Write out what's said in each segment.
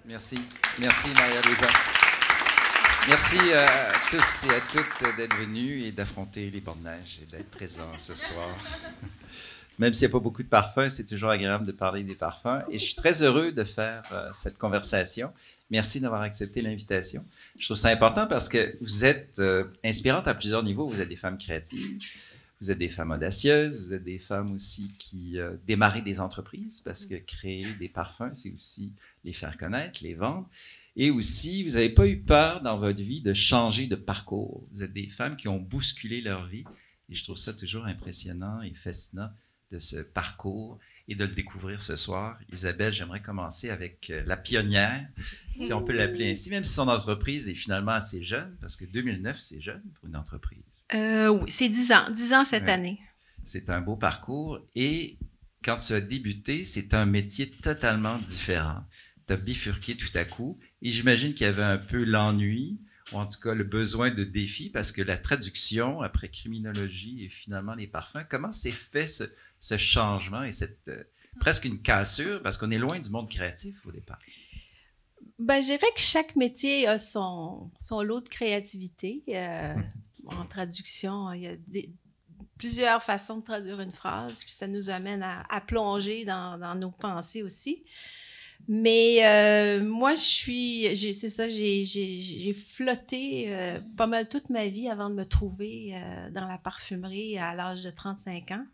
Merci. Merci, Maria-Louisa. Merci à tous et à toutes d'être venus et d'affronter les bornes de neige et d'être présents ce soir. Même s'il n'y a pas beaucoup de parfums, c'est toujours agréable de parler des parfums. Et je suis très heureux de faire cette conversation. Merci d'avoir accepté l'invitation. Je trouve ça important parce que vous êtes inspirantes à plusieurs niveaux. Vous êtes des femmes créatives, vous êtes des femmes audacieuses, vous êtes des femmes aussi qui démarrent des entreprises parce que créer des parfums, c'est aussi les faire connaître, les vendre. Et aussi, vous n'avez pas eu peur dans votre vie de changer de parcours. Vous êtes des femmes qui ont bousculé leur vie. Et je trouve ça toujours impressionnant et fascinant de ce parcours et de le découvrir ce soir. Isabelle, j'aimerais commencer avec la pionnière, si on peut l'appeler ainsi, même si son entreprise est finalement assez jeune, parce que 2009, c'est jeune pour une entreprise. Oui, c'est 10 ans cette année. C'est un beau parcours. Et quand tu as débuté, c'est un métier totalement différent. Tu as bifurqué tout à coup. Et j'imagine qu'il y avait un peu l'ennui, ou en tout cas le besoin de défi, parce que la traduction, après criminologie et finalement les parfums, comment s'est fait ce changement et cette presque une cassure, parce qu'on est loin du monde créatif au départ? Ben, je dirais que chaque métier a son lot de créativité. En traduction, il y a plusieurs façons de traduire une phrase, puis ça nous amène à plonger dans nos pensées aussi. Mais moi, c'est ça, j'ai flotté pas mal toute ma vie avant de me trouver dans la parfumerie à l'âge de 35 ans.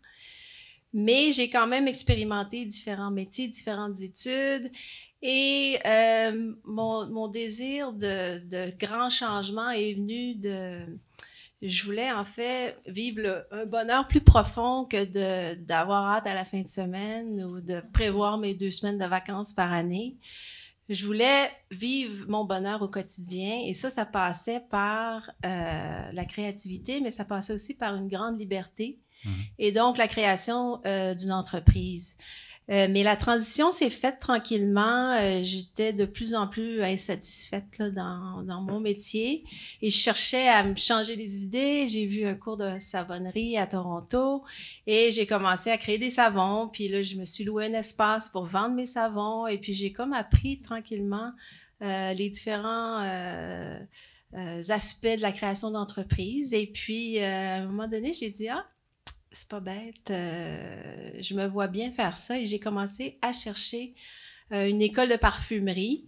Mais j'ai quand même expérimenté différents métiers, différentes études. Et mon désir de grand changement est venu je voulais en fait vivre un bonheur plus profond que d'avoir hâte à la fin de semaine ou de prévoir mes 2 semaines de vacances par année. Je voulais vivre mon bonheur au quotidien et ça passait par la créativité, mais ça passait aussi par une grande liberté et donc la création d'une entreprise. Mais la transition s'est faite tranquillement. J'étais de plus en plus insatisfaite là, dans mon métier et je cherchais à me changer les idées. J'ai vu un cours de savonnerie à Toronto et j'ai commencé à créer des savons. Puis là, je me suis loué un espace pour vendre mes savons et puis j'ai comme appris tranquillement les différents aspects de la création d'entreprise. Et puis, à un moment donné, j'ai dit, c'est pas bête, je me vois bien faire ça et j'ai commencé à chercher une école de parfumerie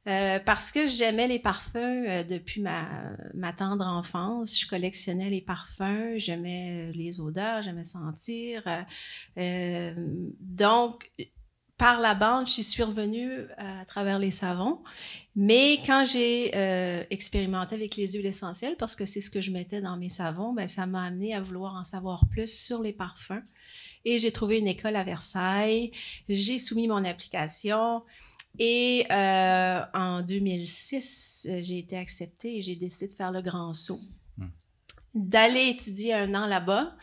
parce que j'aimais les parfums depuis ma tendre enfance. Je collectionnais les parfums, j'aimais les odeurs, j'aimais sentir. Donc, par la bande, je suis revenue à travers les savons. Mais quand j'ai expérimenté avec les huiles essentielles, parce que c'est ce que je mettais dans mes savons, ben, ça m'a amené à vouloir en savoir plus sur les parfums. Et j'ai trouvé une école à Versailles. J'ai soumis mon application. Et en 2006, j'ai été acceptée et j'ai décidé de faire le grand saut. D'aller étudier 1 an là-bas.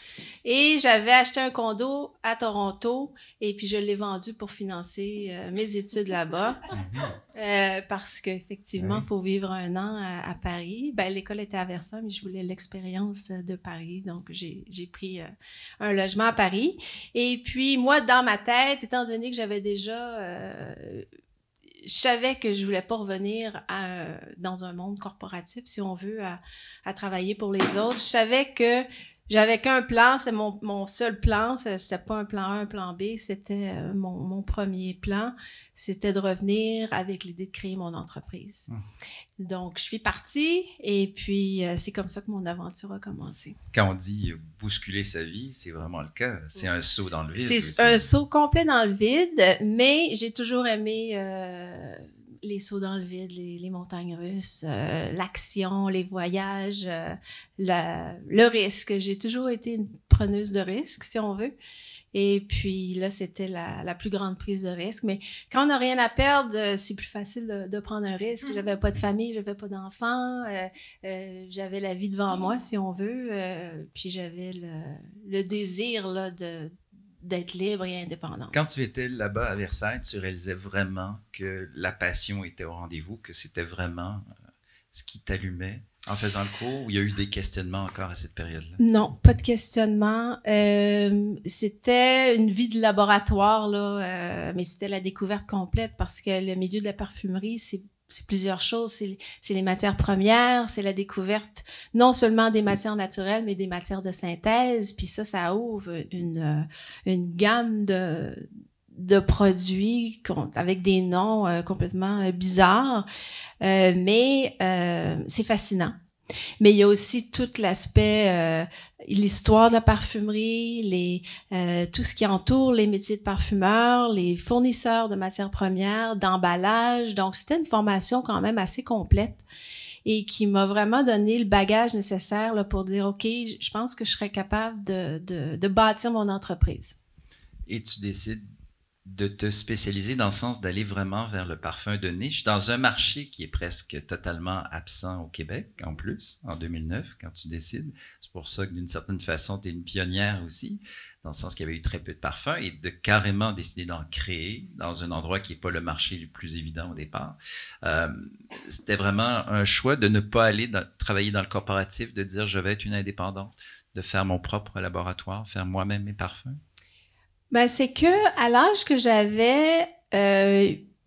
Et j'avais acheté un condo à Toronto et puis je l'ai vendu pour financer mes études là-bas. Parce qu'effectivement, il faut vivre 1 an à Paris. Ben, l'école était à Versailles, mais je voulais l'expérience de Paris. Donc, j'ai pris un logement à Paris. Et puis, moi, dans ma tête, étant donné que j'avais déjà... je savais que je voulais pas revenir dans un monde corporatif, si on veut, à travailler pour les autres. Je savais que j'avais qu'un plan, c'est mon seul plan. C'était pas un plan A, un plan B, c'était mon premier plan. C'était de revenir avec l'idée de créer mon entreprise. Donc, je suis partie et puis c'est comme ça que mon aventure a commencé. Quand on dit bousculer sa vie, c'est vraiment le cas. C'est un saut dans le vide. C'est un saut complet dans le vide, mais j'ai toujours aimé les sauts dans le vide, les montagnes russes, l'action, les voyages, le risque. J'ai toujours été une preneuse de risque, si on veut. Et puis là, c'était la plus grande prise de risque. Mais quand on n'a rien à perdre, c'est plus facile de prendre un risque. J'avais pas de famille, j'avais pas d'enfants, j'avais la vie devant moi, si on veut. Puis j'avais le désir là, d'être libre et indépendante. Quand tu étais là-bas à Versailles, tu réalisais vraiment que la passion était au rendez-vous, que c'était vraiment ce qui t'allumait? en faisant le cours, ou il y a eu des questionnements encore à cette période-là? Non, pas de questionnement. C'était une vie de laboratoire, là, mais c'était la découverte complète parce que le milieu de la parfumerie, c'est plusieurs choses. C'est les matières premières, c'est la découverte non seulement des matières naturelles, mais des matières de synthèse. Puis ça ouvre une gamme de produits avec des noms complètement bizarres. Mais c'est fascinant. Mais il y a aussi tout l'aspect, l'histoire de la parfumerie, tout ce qui entoure les métiers de parfumeur, les fournisseurs de matières premières, d'emballage. Donc, c'était une formation quand même assez complète et qui m'a vraiment donné le bagage nécessaire là, pour dire, OK, je pense que je serais capable de bâtir mon entreprise. Et tu décides de te spécialiser dans le sens d'aller vraiment vers le parfum de niche, dans un marché qui est presque totalement absent au Québec, en plus, en 2009, quand tu décides. C'est pour ça que d'une certaine façon, tu es une pionnière aussi, dans le sens qu'il y avait eu très peu de parfums, et de carrément décider d'en créer dans un endroit qui n'est pas le marché le plus évident au départ. C'était vraiment un choix de ne pas aller travailler dans le corporatif, de dire je vais être une indépendante, de faire mon propre laboratoire, faire moi-même mes parfums. Ben, c'est que à l'âge que j'avais,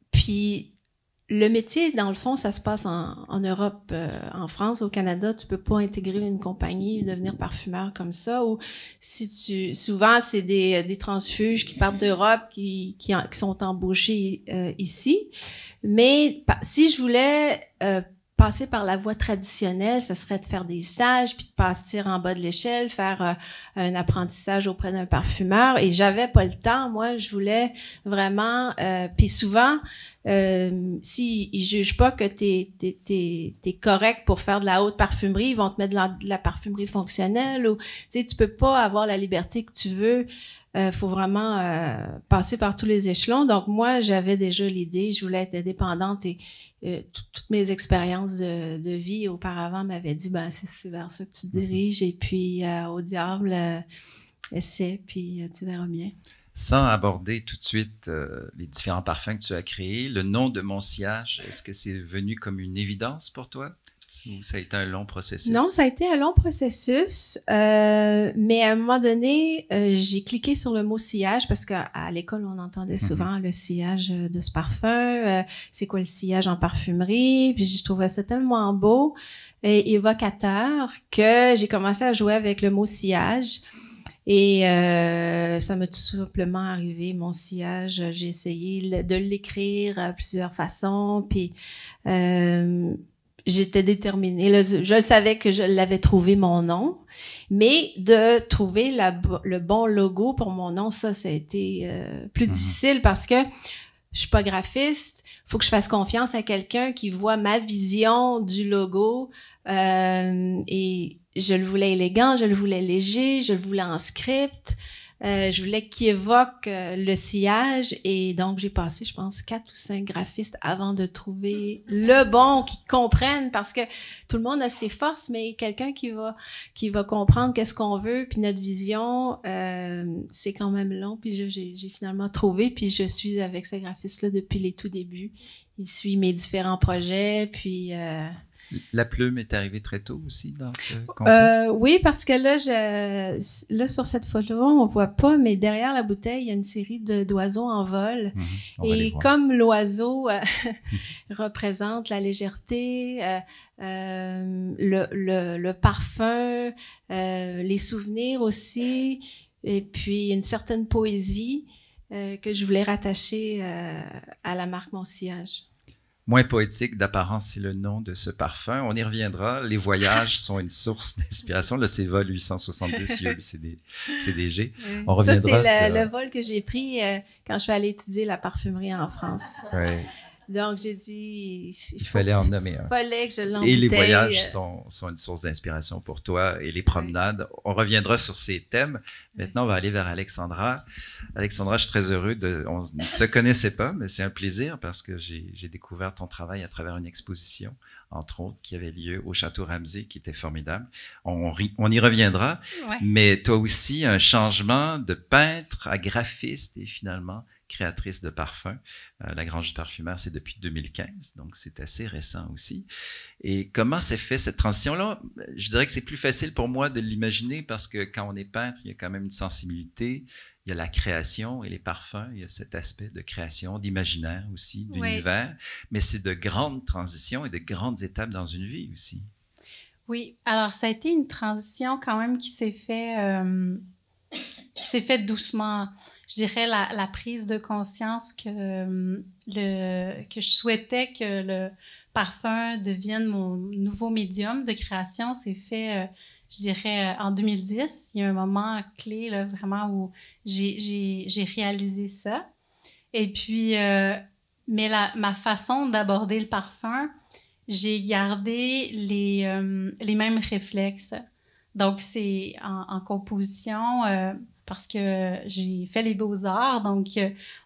puis le métier, dans le fond, ça se passe en Europe, en France, au Canada, tu peux pas intégrer une compagnie, devenir parfumeur comme ça, ou souvent, c'est des transfuges qui partent d'Europe, qui sont embauchés ici. Mais si je voulais passer par la voie traditionnelle, ça serait de faire des stages, puis de partir en bas de l'échelle, faire un apprentissage auprès d'un parfumeur. Et j'avais pas le temps. Moi, je voulais vraiment... puis souvent, s'ils jugent pas que t'es correct pour faire de la haute parfumerie, ils vont te mettre de la parfumerie fonctionnelle. Ou, tu sais, tu peux pas avoir la liberté que tu veux. Faut vraiment passer par tous les échelons. Donc, moi, j'avais déjà l'idée, je voulais être indépendante et toutes mes expériences de vie auparavant m'avaient dit, ben, c'est vers ça que tu te diriges et puis au diable, essaie, puis tu verras bien. Sans aborder tout de suite les différents parfums que tu as créés, le nom de Mon Sillage, est-ce que c'est venu comme une évidence pour toi? Ou ça a été un long processus? Non, ça a été un long processus, mais à un moment donné, j'ai cliqué sur le mot sillage parce qu'à l'école, on entendait souvent le sillage de ce parfum. C'est quoi le sillage en parfumerie? Puis je trouvais ça tellement beau et évocateur que j'ai commencé à jouer avec le mot sillage. Et ça m'a tout simplement arrivé, mon sillage. J'ai essayé de l'écrire à plusieurs façons, puis... j'étais déterminée. Là, je savais que je l'avais trouvé mon nom, mais de trouver le bon logo pour mon nom, ça a été plus difficile parce que je suis pas graphiste. Faut que je fasse confiance à quelqu'un qui voit ma vision du logo. Et je le voulais élégant, je le voulais léger, je le voulais en script. Je voulais qu'il évoque le sillage et donc j'ai passé, je pense, 4 ou 5 graphistes avant de trouver le bon qui comprenne parce que tout le monde a ses forces, mais quelqu'un qui va comprendre qu'est-ce qu'on veut puis notre vision, c'est quand même long. Puis j'ai finalement trouvé puis je suis avec ce graphiste-là depuis les tout débuts. Il suit mes différents projets puis... La plume est arrivée très tôt aussi dans ce concept? Oui, parce que là, sur cette photo, on voit pas, mais derrière la bouteille, il y a une série d'oiseaux en vol. Et comme l'oiseau représente la légèreté, le parfum, les souvenirs aussi, et puis une certaine poésie que je voulais rattacher à la marque Mon Sillage. Moins poétique d'apparence, c'est le nom de ce parfum. On y reviendra. Les voyages sont une source d'inspiration. Là, c'est vol 870 CDG. On reviendra. Ça, c'est le vol que j'ai pris quand je suis allée étudier la parfumerie en France. Ouais. Donc, j'ai dit... Il fallait en nommer un. Il fallait que je l'embouteille. Et les voyages sont une source d'inspiration pour toi et les promenades. On reviendra sur ces thèmes. Maintenant, on va aller vers Alexandra. Alexandra, je suis très heureux on ne se connaissait pas, mais c'est un plaisir parce que j'ai découvert ton travail à travers une exposition, entre autres, qui avait lieu au Château Ramsay, qui était formidable. On y reviendra, mais toi aussi, un changement de peintre à graphiste et finalement créatrice de parfums. La Grange du Parfumeur, c'est depuis 2015, donc c'est assez récent aussi. Et comment s'est fait cette transition-là? Je dirais que c'est plus facile pour moi de l'imaginer parce que quand on est peintre, il y a quand même une sensibilité. Il y a la création et les parfums, il y a cet aspect de création, d'imaginaire aussi, d'univers. Mais c'est de grandes transitions et de grandes étapes dans une vie aussi. Oui, alors ça a été une transition quand même qui s'est fait doucement. Je dirais la prise de conscience que je souhaitais que le parfum devienne mon nouveau médium de création s'est fait, je dirais, en 2010. Il y a un moment clé, là, vraiment, où j'ai réalisé ça. Et puis, mais ma façon d'aborder le parfum, j'ai gardé les mêmes réflexes. Donc, c'est en composition, parce que j'ai fait les beaux-arts, donc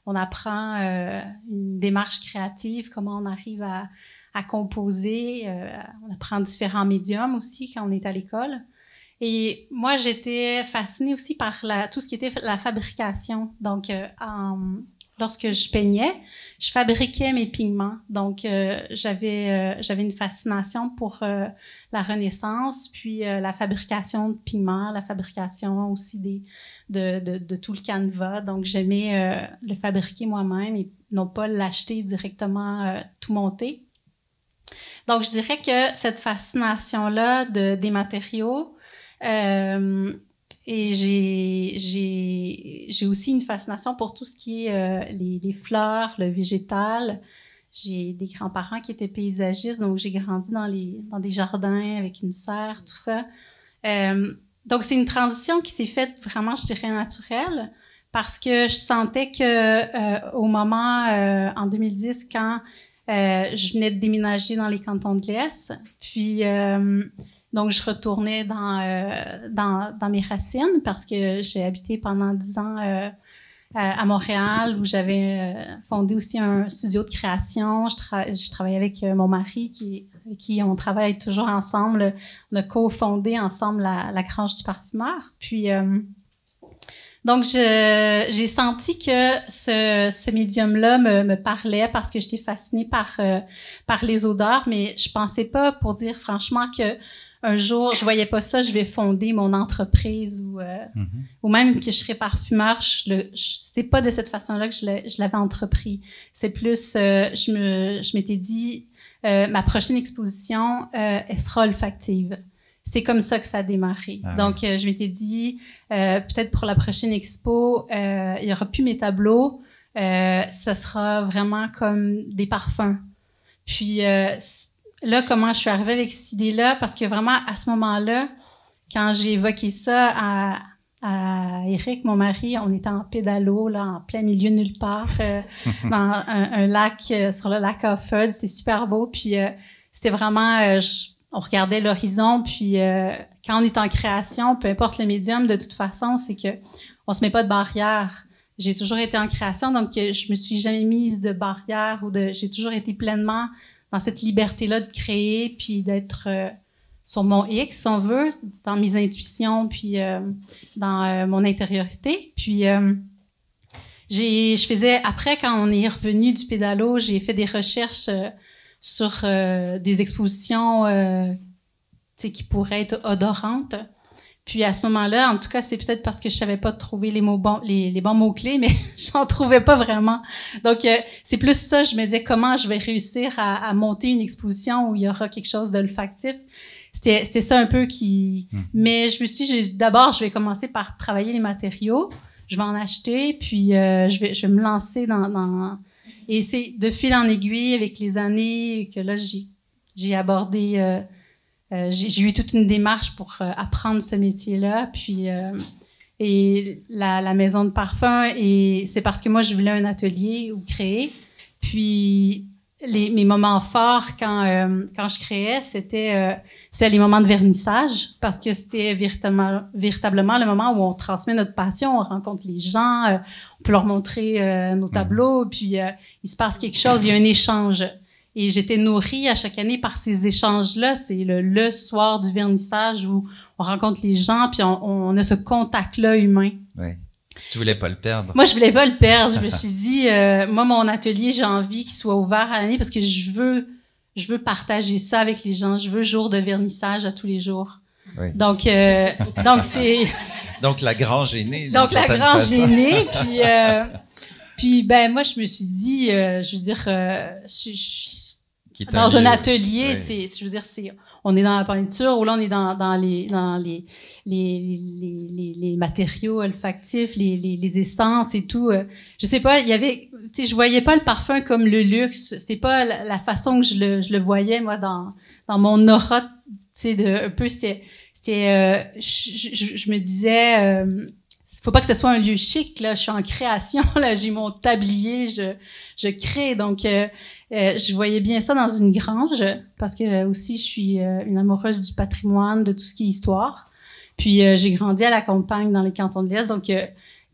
on apprend une démarche créative, comment on arrive à composer. On apprend différents médiums aussi quand on est à l'école. Et moi, j'étais fascinée aussi par tout ce qui était la fabrication. Donc, lorsque je peignais, je fabriquais mes pigments. Donc, j'avais une fascination pour la Renaissance, puis la fabrication de pigments, la fabrication aussi de tout le canevas. Donc, j'aimais le fabriquer moi-même et non pas l'acheter directement tout monté. Donc, je dirais que cette fascination-là des matériaux, et j'ai aussi une fascination pour tout ce qui est les fleurs, le végétal. J'ai des grands-parents qui étaient paysagistes, donc j'ai grandi dans des jardins avec une serre, tout ça. Donc, c'est une transition qui s'est faite vraiment, je dirais, naturelle, parce que je sentais que au moment, en 2010, quand je venais de déménager dans les cantons de l'Est, puis donc je retournais dans mes racines parce que j'ai habité pendant 10 ans à Montréal, où j'avais fondé aussi un studio de création. Je travaillais avec mon mari avec qui on travaille toujours ensemble. On a cofondé ensemble la Grange du Parfumeur. Puis donc, j'ai senti que ce médium-là me parlait parce que j'étais fascinée par les odeurs, mais je pensais pas, pour dire franchement, que un jour, je voyais pas ça, je vais fonder mon entreprise ou même que je serais parfumeur. C'était pas de cette façon-là que je l'avais entrepris. C'est plus, je m'étais dit, ma prochaine exposition, elle sera olfactive. C'est comme ça que ça a démarré. Donc, je m'étais dit, peut-être pour la prochaine expo, il y aura plus mes tableaux, ça sera vraiment comme des parfums. Puis là, comment je suis arrivée avec cette idée-là? Parce que vraiment, à ce moment-là, quand j'ai évoqué ça à Eric, mon mari, on était en pédalo, là, en plein milieu de nulle part, dans un lac, sur le lac Offord. C'était super beau. Puis c'était vraiment... on regardait l'horizon, puis quand on est en création, peu importe le médium, de toute façon, c'est que on se met pas de barrière. J'ai toujours été en création, donc je me suis jamais mise de barrière j'ai toujours été pleinement dans cette liberté-là de créer, puis d'être sur mon X, si on veut, dans mes intuitions, puis dans mon intériorité. Puis je faisais, après, quand on est revenu du pédalo, j'ai fait des recherches sur des expositions qui pourraient être odorantes. Puis à ce moment-là, en tout cas, c'est peut-être parce que je savais pas trouver les bons mots-clés, mais j'en trouvais pas vraiment. Donc, c'est plus ça, je me disais comment je vais réussir à monter une exposition où il y aura quelque chose d'olfactif. C'était ça un peu qui... Mais je me suis dit, d'abord, je vais commencer par travailler les matériaux. Je vais en acheter, puis je vais me lancer dans... Et c'est de fil en aiguille avec les années que là, j'ai abordé... j'ai eu toute une démarche pour apprendre ce métier-là, puis et la maison de parfum, et c'est parce que moi, je voulais un atelier où créer. Puis mes moments forts quand je créais, c'était les moments de vernissage, parce que c'était véritablement le moment où on transmet notre passion, on rencontre les gens, on peut leur montrer nos tableaux, puis il se passe quelque chose, il y a un échange. Et j'étais nourrie à chaque année par ces échanges-là. C'est le soir du vernissage où on rencontre les gens, puis on a ce contact-là humain. Ouais. Tu voulais pas le perdre? Moi, je voulais pas le perdre. Je me suis dit, moi, mon atelier, j'ai envie qu'il soit ouvert à l'année parce que je veux partager ça avec les gens. Je veux jour de vernissage à tous les jours. Oui. Donc c'est... Donc, la grange est née. Donc, la grange est née, puis ben, moi, je me suis dit, je veux dire, dans un atelier, oui. Je veux dire, on est dans la peinture, ou là, on est dans les matériaux olfactifs, les essences et tout. Je sais pas, il y avait, tu sais, je voyais pas le parfum comme le luxe. C'était pas la façon que je le voyais, moi, dans mon aura, tu sais, un peu, je me disais, faut pas que ce soit un lieu chic, là. Je suis en création, là. J'ai mon tablier, je crée. Donc, je voyais bien ça dans une grange, parce que aussi, je suis une amoureuse du patrimoine, de tout ce qui est histoire. Puis, j'ai grandi à la campagne, dans les cantons de l'Est. Donc,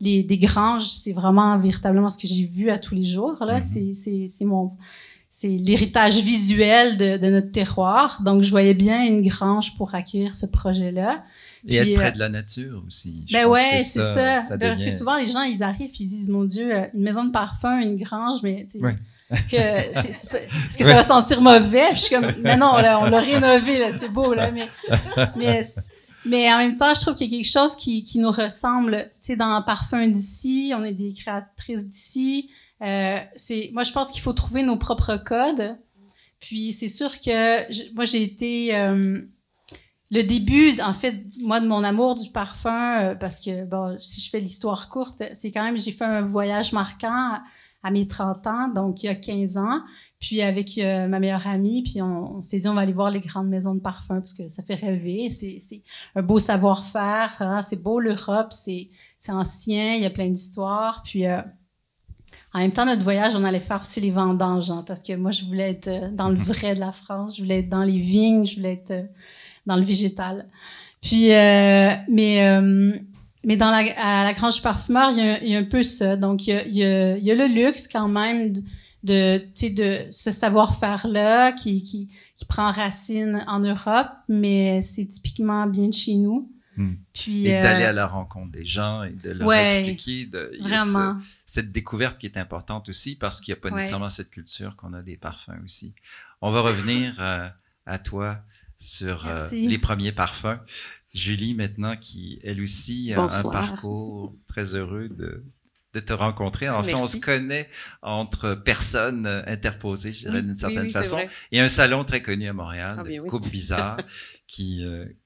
des granges, c'est vraiment véritablement ce que j'ai vu à tous les jours, là. Mm-hmm. C'est l'héritage visuel de notre terroir. Donc, je voyais bien une grange pour accueillir ce projet-là. Et être près de la nature aussi. Ben ouais, c'est ça. C'est souvent, les gens, ils arrivent et ils disent, mon Dieu, une maison de parfum, une grange, mais tu sais, ouais. Est-ce que ça va sentir mauvais? Puis je suis comme, mais non, là, on l'a rénové, là, c'est beau, là, mais en même temps, je trouve qu'il y a quelque chose qui nous ressemble. Tu sais, dans Parfum d'ici, on est des créatrices d'ici. Moi, je pense qu'il faut trouver nos propres codes. Puis c'est sûr que moi, j'ai été... le début, en fait, moi, de mon amour du parfum, parce que, bon, si je fais l'histoire courte, c'est quand même, j'ai fait un voyage marquant à mes 30 ans, donc il y a 15 ans, puis avec ma meilleure amie, puis on s'est dit, on va aller voir les grandes maisons de parfum, parce que ça fait rêver, c'est un beau savoir-faire, hein, c'est beau l'Europe, c'est ancien, il y a plein d'histoires, puis en même temps, notre voyage, on allait faire aussi les vendanges, hein, parce que moi, je voulais être dans le vrai de la France, je voulais être dans les vignes, je voulais être dans le végétal. Puis, mais à la Grange Parfumeur, il y a un peu ça. Donc, il y a le luxe quand même de ce savoir-faire-là qui prend racine en Europe, mais c'est typiquement bien de chez nous. Puis, et d'aller à la rencontre des gens et de leur expliquer. Il y a cette découverte qui est importante aussi parce qu'il n'y a pas nécessairement cette culture qu'on a des parfums aussi. On va revenir à toi sur les premiers parfums. Julie, maintenant, qui, elle aussi, a un parcours très heureux de te rencontrer. En fait, on se connaît entre personnes interposées, je dirais, d'une certaine façon. Il y a un salon très connu à Montréal, Coupe Bizarre,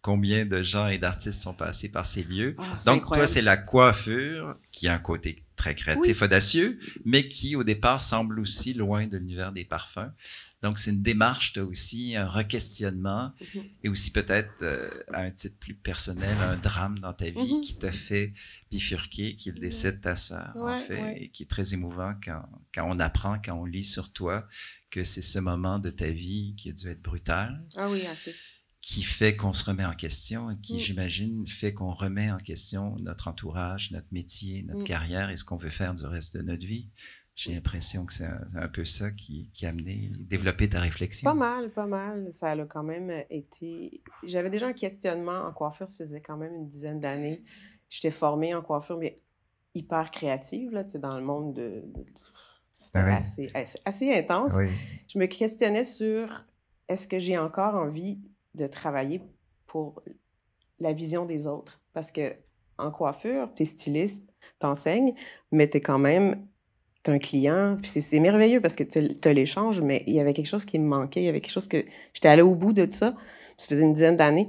combien de gens et d'artistes sont passés par ces lieux. Donc, incroyable. Toi, c'est la coiffure, qui a un côté très créatif, audacieux, mais qui, au départ, semble aussi loin de l'univers des parfums. Donc, c'est une démarche, tu as aussi un requestionnement et aussi peut-être, à un titre plus personnel, un drame dans ta vie qui t'a fait bifurquer, qui est le décès de ta sœur, en fait, et qui est très émouvant quand on apprend, quand on lit sur toi, que c'est ce moment de ta vie qui a dû être brutal. Ah oui, assez. Qui fait qu'on se remet en question et qui, j'imagine, fait qu'on remet en question notre entourage, notre métier, notre carrière et ce qu'on veut faire du reste de notre vie. J'ai l'impression que c'est un peu ça qui a amené, développé ta réflexion. Pas mal. Ça a quand même été... J'avais déjà un questionnement en coiffure, ça faisait quand même une dizaine d'années. J'étais formée en coiffure, mais hyper créative, là, tu sais, dans le monde de... C'était assez intense. Oui. Je me questionnais sur est-ce que j'ai encore envie de travailler pour la vision des autres? Parce que en coiffure, t'es styliste, t'enseignes, mais t'es quand même... T'as un client, puis c'est merveilleux parce que t'as l'échange, mais il y avait quelque chose qui me manquait, il y avait quelque chose que... J'étais allée au bout de ça, ça faisait une dizaine d'années,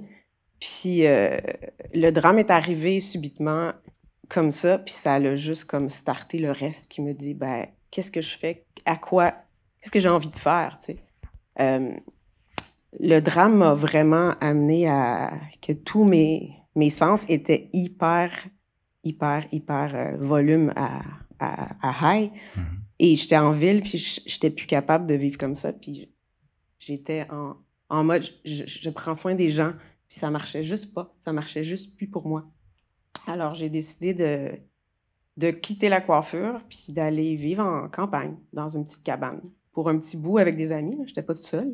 puis le drame est arrivé subitement comme ça, puis ça a juste comme starté le reste qui me dit, ben, qu'est-ce que je fais? Qu'est-ce que j'ai envie de faire, tu sais? Le drame m'a vraiment amené à... que tous mes sens étaient hyper volume à high. Et j'étais en ville, puis j'étais plus capable de vivre comme ça. Puis j'étais en mode, je prends soin des gens. Puis ça marchait juste pas. Ça marchait juste plus pour moi. Alors, j'ai décidé de quitter la coiffure, puis d'aller vivre en campagne, dans une petite cabane. Pour un petit bout avec des amis. J'étais pas toute seule.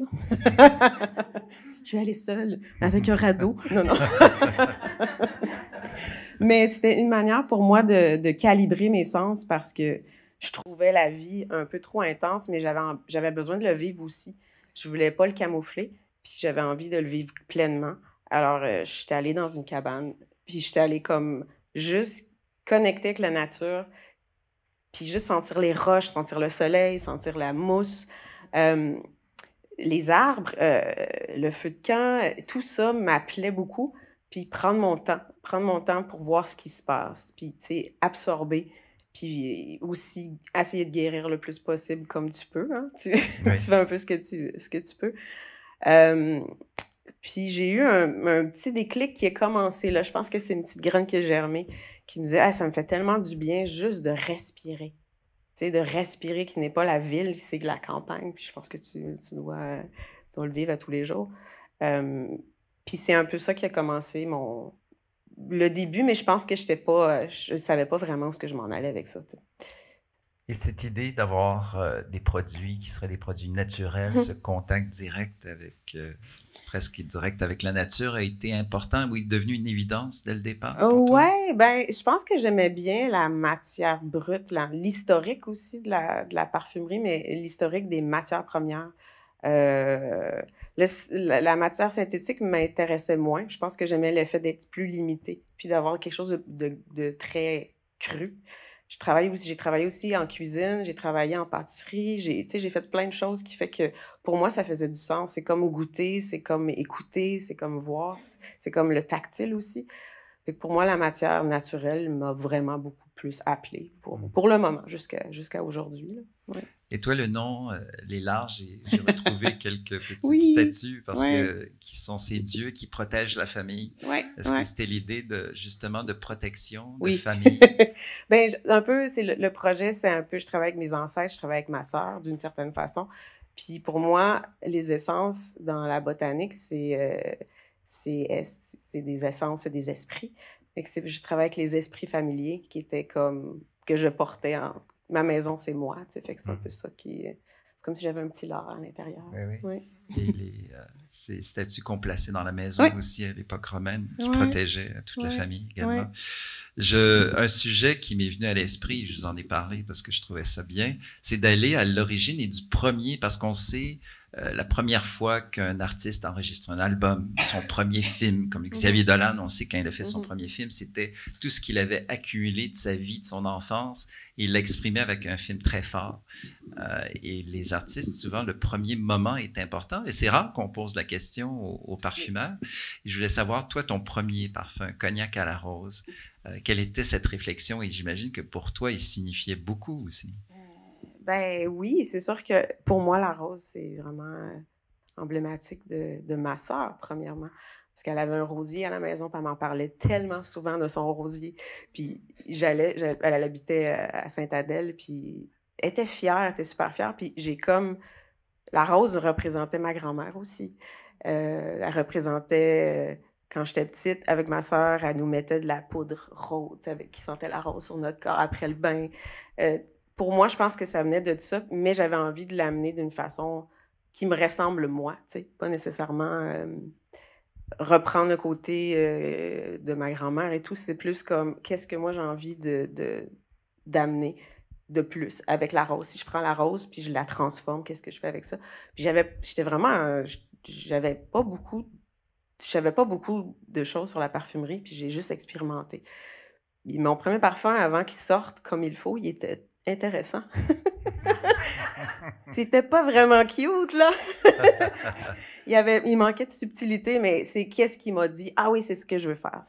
Je vais aller seule, avec un radeau. Non. Mais c'était une manière pour moi de calibrer mes sens parce que je trouvais la vie un peu trop intense, mais j'avais besoin de le vivre aussi. Je voulais pas le camoufler, puis j'avais envie de le vivre pleinement. Alors, je suis allée dans une cabane, puis je suis allée comme juste connecter avec la nature, puis juste sentir les roches, sentir le soleil, sentir la mousse, les arbres, le feu de camp, tout ça m'appelait beaucoup. Puis prendre mon temps pour voir ce qui se passe, puis, tu sais, absorber, puis aussi essayer de guérir le plus possible comme tu peux, hein? Tu fais un peu ce que tu peux. Puis j'ai eu un petit déclic qui a commencé là. Je pense que c'est une petite graine qui a germé, qui me disait « Ah, ça me fait tellement du bien juste de respirer. » Tu sais, de respirer qui n'est pas la ville, c'est de la campagne. Puis je pense que tu dois le vivre à tous les jours. Puis c'est un peu ça qui a commencé le début, mais je pense que je savais pas vraiment où ce que je m'en allais avec ça. T'sais. Et cette idée d'avoir des produits qui seraient des produits naturels, ce contact direct presque direct avec la nature a été important, oui, devenu une évidence dès le départ? Ouais, ben je pense que j'aimais bien la matière brute, l'historique aussi de la parfumerie, mais l'historique des matières premières. La matière synthétique m'intéressait moins. Je pense que j'aimais le fait d'être plus limité, puis d'avoir quelque chose de très cru. J'ai travaillé aussi en cuisine, j'ai travaillé en pâtisserie, j'ai fait plein de choses qui fait que pour moi, ça faisait du sens. C'est comme goûter, c'est comme écouter, c'est comme voir, c'est comme le tactile aussi. Fait que pour moi, la matière naturelle m'a vraiment beaucoup plus appelée pour le moment, jusqu'à aujourd'hui. Ouais. Et toi, le nom, les larges, j'ai retrouvé quelques petites statues qui sont ces dieux qui protègent la famille. Est-ce que c'était l'idée justement de protection de famille? Ben, un peu, c'est le projet, c'est un peu, je travaille avec mes ancêtres, je travaille avec ma sœur d'une certaine façon. Puis pour moi, les essences dans la botanique, c'est des essences, c'est des esprits. Fait que je travaille avec les esprits familiers qui étaient que je portais ma maison, c'est moi, tu sais, fait que c'est un peu ça c'est comme si j'avais un petit lard à l'intérieur. Oui. Et ces statues qu'on plaçait dans la maison aussi à l'époque romaine, qui protégeaient toute la famille également. Un sujet qui m'est venu à l'esprit, je vous en ai parlé parce que je trouvais ça bien, c'est d'aller à l'origine et du premier, parce qu'on sait la première fois qu'un artiste enregistre un album, son premier film, comme Xavier Dolan, on sait quand il a fait son premier film, c'était tout ce qu'il avait accumulé de sa vie, de son enfance, et il l'exprimait avec un film très fort. Et les artistes, souvent, le premier moment est important, et c'est rare qu'on pose la question aux parfumeurs. Et je voulais savoir, toi, ton premier parfum, Cognac à la rose, quelle était cette réflexion? Et j'imagine que pour toi, il signifiait beaucoup aussi. Ben oui, c'est sûr que pour moi, la rose, c'est vraiment emblématique de ma sœur, premièrement. Parce qu'elle avait un rosier à la maison, puis elle m'en parlait tellement souvent de son rosier. Puis elle habitait à Sainte-Adèle, puis elle était fière, elle était super fière. Puis la rose représentait ma grand-mère aussi. Elle représentait... Quand j'étais petite, avec ma sœur, elle nous mettait de la poudre rose, qui sentait la rose sur notre corps après le bain. Pour moi, je pense que ça venait de ça, mais j'avais envie de l'amener d'une façon qui me ressemble moi, tu sais, pas nécessairement reprendre le côté de ma grand-mère et tout, c'est plus comme qu'est-ce que moi j'ai envie d'amener de plus avec la rose. Si je prends la rose puis je la transforme, qu'est-ce que je fais avec ça? Puis j'étais vraiment, je savais pas beaucoup de choses sur la parfumerie, puis j'ai juste expérimenté. Et mon premier parfum, avant qu'il sorte comme il faut, il était intéressant. C'était pas vraiment cute, là. Il manquait de subtilité, mais c'est qu'est-ce qui m'a dit « Ah oui, c'est ce que je veux faire. »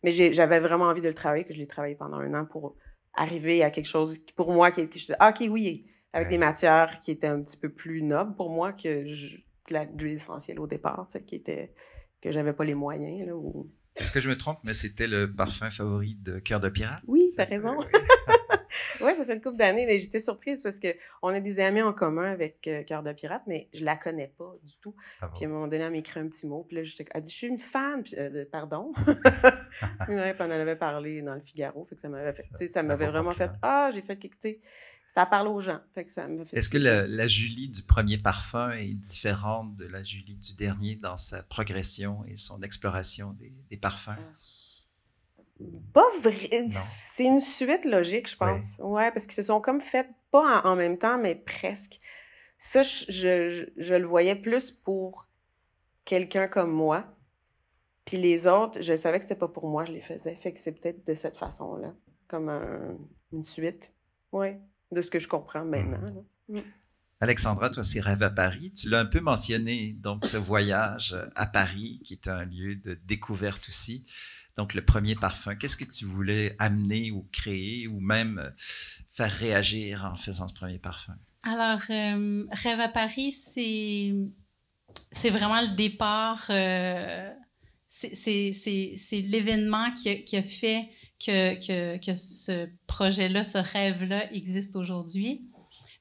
Mais j'avais vraiment envie de le travailler, puis je l'ai travaillé pendant 1 an pour arriver à quelque chose, pour moi, qui était « Ah, OK, oui, avec des matières qui étaient un petit peu plus nobles pour moi que de l'huile essentielle au départ, que j'avais pas les moyens, là, ou... Est-ce que je me trompe, mais c'était le parfum favori de Cœur de Pirate? Oui, t'as raison. Oui, ça fait une couple d'années, mais j'étais surprise parce qu'on a des amis en commun avec Cœur de Pirate, mais je la connais pas du tout. Puis à un moment donné, elle m'a écrit un petit mot, puis là, elle dit « Je suis une fan! » Puis, pardon? Puis on en avait parlé dans le Figaro, fait que ça m'avait vraiment fait « Ah, j'ai fait quelque chose. » Ça parle aux gens. Fait que ça me fait. Est-ce que la Julie du premier parfum est différente de la Julie du dernier dans sa progression et son exploration des parfums? Pas vrai. Non. C'est une suite logique, je pense. Ouais, parce qu'ils se sont comme fait, pas en même temps, mais presque. Ça, je le voyais plus pour quelqu'un comme moi. Puis les autres, je savais que c'était pas pour moi, je les faisais. Fait que c'est peut-être de cette façon-là, comme une suite. Ouais, de ce que je comprends maintenant. Là. Alexandra, toi, c'est Rêve à Paris. Tu l'as un peu mentionné, donc ce voyage à Paris, qui est un lieu de découverte aussi. Donc, le premier parfum, qu'est-ce que tu voulais amener ou créer ou même faire réagir en faisant ce premier parfum? Alors, Rêve à Paris, c'est vraiment le départ. C'est l'événement qui a fait que ce projet-là, ce rêve-là existe aujourd'hui.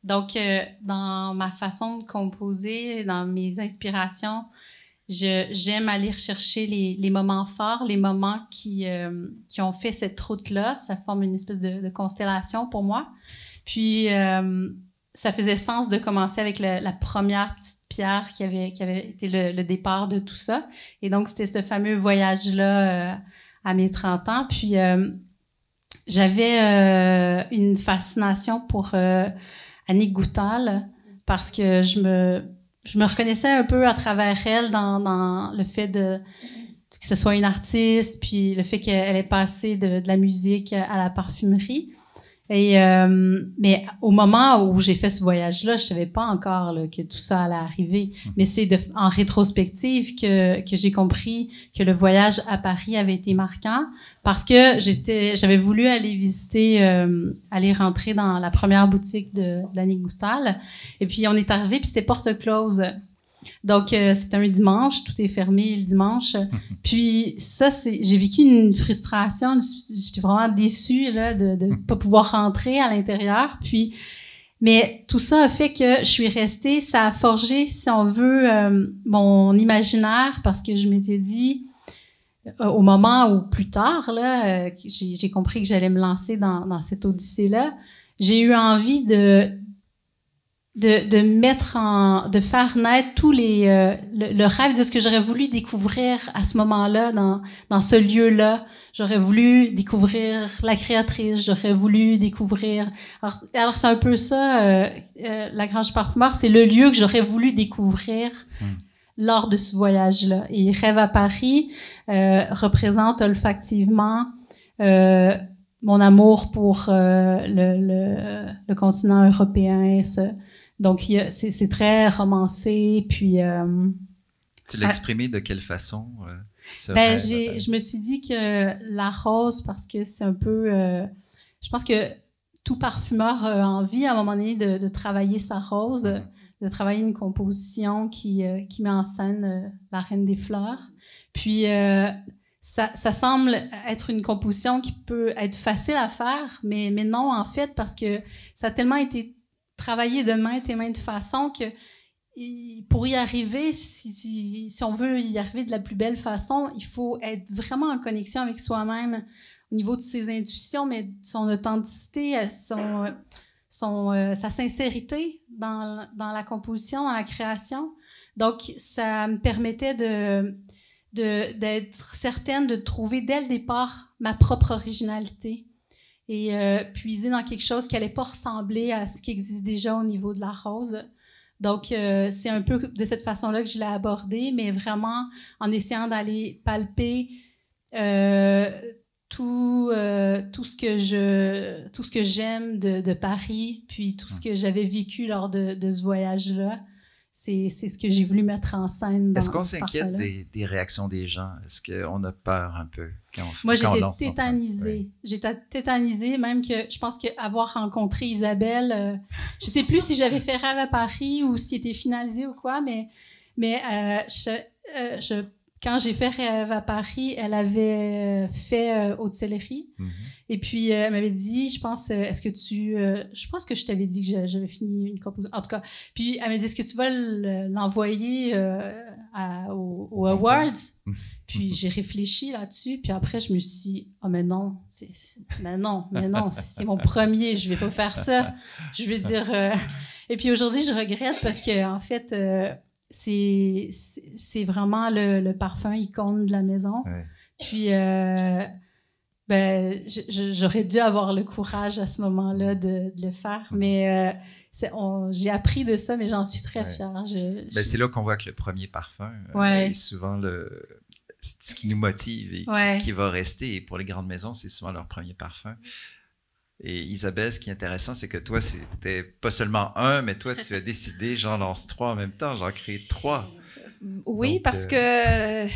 Donc, dans ma façon de composer, dans mes inspirations, j'aime aller rechercher les moments forts, les moments qui ont fait cette route-là. Ça forme une espèce de constellation pour moi. Puis, ça faisait sens de commencer avec la première petite pierre qui avait été le départ de tout ça. Et donc, c'était ce fameux voyage-là à mes 30 ans. Puis, j'avais une fascination pour Annick Goutal parce que je me reconnaissais un peu à travers elle dans le fait que ce soit une artiste, puis le fait qu'elle ait passé de la musique à la parfumerie. Et mais au moment où j'ai fait ce voyage-là, je savais pas encore là, que tout ça allait arriver. Mais c'est en rétrospective que j'ai compris que le voyage à Paris avait été marquant parce que j'avais voulu aller visiter, aller rentrer dans la première boutique d'Annick Goutal. Et puis on est arrivé, puis c'était porte close. Donc, c'est un dimanche, tout est fermé le dimanche. Puis ça, j'ai vécu une frustration. J'étais vraiment déçue là, de pas pouvoir rentrer à l'intérieur. Puis, mais tout ça a fait que je suis restée. Ça a forgé, si on veut, mon imaginaire parce que je m'étais dit, au moment où plus tard, là, j'ai compris que j'allais me lancer dans cette odyssée-là, j'ai eu envie de faire naître tous le rêve de ce que j'aurais voulu découvrir à ce moment-là, dans ce lieu-là. J'aurais voulu découvrir la créatrice, j'aurais voulu découvrir... Alors c'est un peu ça, La Grange Parfumeur, c'est le lieu que j'aurais voulu découvrir lors de ce voyage-là. Et Rêve à Paris représente olfactivement mon amour pour le continent européen, donc, c'est très romancé, puis... tu l'as exprimé de quelle façon, je me suis dit que la rose, parce que c'est un peu... je pense que tout parfumeur a envie, à un moment donné, de travailler sa rose, de travailler une composition qui met en scène la reine des fleurs. Puis, ça semble être une composition qui peut être facile à faire, mais non, en fait, parce que ça a tellement été travailler de maintes et maintes façons que pour y arriver, si on veut y arriver de la plus belle façon, il faut être vraiment en connexion avec soi-même au niveau de ses intuitions, mais de son authenticité, sa sincérité dans la composition, dans la création. Donc, ça me permettait d'être certaine de trouver dès le départ ma propre originalité. Et puiser dans quelque chose qui n'allait pas ressembler à ce qui existe déjà au niveau de la rose. Donc, c'est un peu de cette façon-là que je l'ai abordé, mais vraiment en essayant d'aller palper tout ce que j'aime de Paris, puis tout ce que j'avais vécu lors de ce voyage-là. C'est ce que j'ai voulu mettre en scène. Est-ce qu'on s'inquiète des réactions des gens? Est-ce qu'on a peur un peu quand on fait? Moi, j'étais tétanisée. Oui. J'étais tétanisée, même que je pense qu'avoir rencontré Isabelle, je sais plus si j'avais fait Rêve à Paris ou si c'était finalisé ou quoi, mais quand j'ai fait Rêve à Paris, elle avait fait Haute-Sellerie. Et puis, elle m'avait dit, je pense que je t'avais dit que j'avais fini une composition. En tout cas, puis elle m'a dit, est-ce que tu vas l'envoyer aux Awards? Puis j'ai réfléchi là-dessus. Puis après, je me suis dit, mais non, mais non, c'est mon premier, je vais pas faire ça. Je vais dire... Et puis aujourd'hui, je regrette parce que en fait... c'est vraiment le parfum icône de la maison. Ouais. Puis Ben, j'aurais dû avoir le courage à ce moment-là de le faire, mais j'ai appris de ça, mais j'en suis très fière. Ben, c'est là qu'on voit que le premier parfum est souvent ce qui nous motive et qui va rester. Et pour les grandes maisons, c'est souvent leur premier parfum. Et Isabelle, ce qui est intéressant, c'est que toi, c'était pas seulement un, mais toi, tu as décidé, j'en lance 3 en même temps, j'en crée 3. Oui, donc, parce que...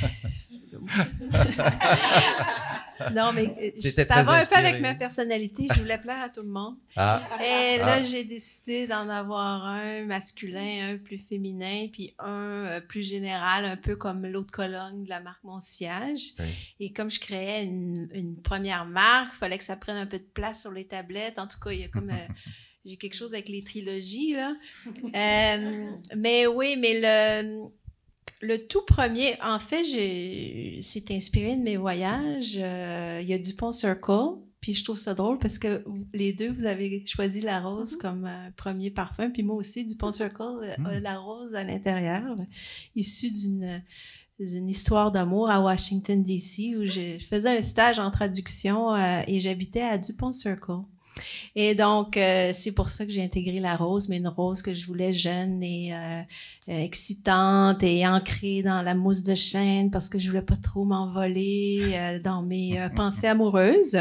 Non, mais ça va un peu avec ma personnalité. Je voulais plaire à tout le monde. Et là, j'ai décidé d'en avoir un masculin, un plus féminin, puis un plus général, un peu comme l'eau de Cologne de la marque Mon Sillage. Oui. Et comme je créais une première marque, il fallait que ça prenne un peu de place sur les tablettes. En tout cas, il y a comme... j'ai quelque chose avec les trilogies, là. Mais oui, mais le tout premier, en fait, c'est inspiré de mes voyages. Il y a Dupont Circle, puis je trouve ça drôle parce que les deux, vous avez choisi la rose comme premier parfum, puis moi aussi, Dupont Circle a la rose à l'intérieur, issue d'une histoire d'amour à Washington, D.C., où je faisais un stage en traduction et j'habitais à Dupont Circle. Et donc, c'est pour ça que j'ai intégré la rose, mais une rose que je voulais jeune et excitante et ancrée dans la mousse de chêne parce que je voulais pas trop m'envoler dans mes pensées amoureuses.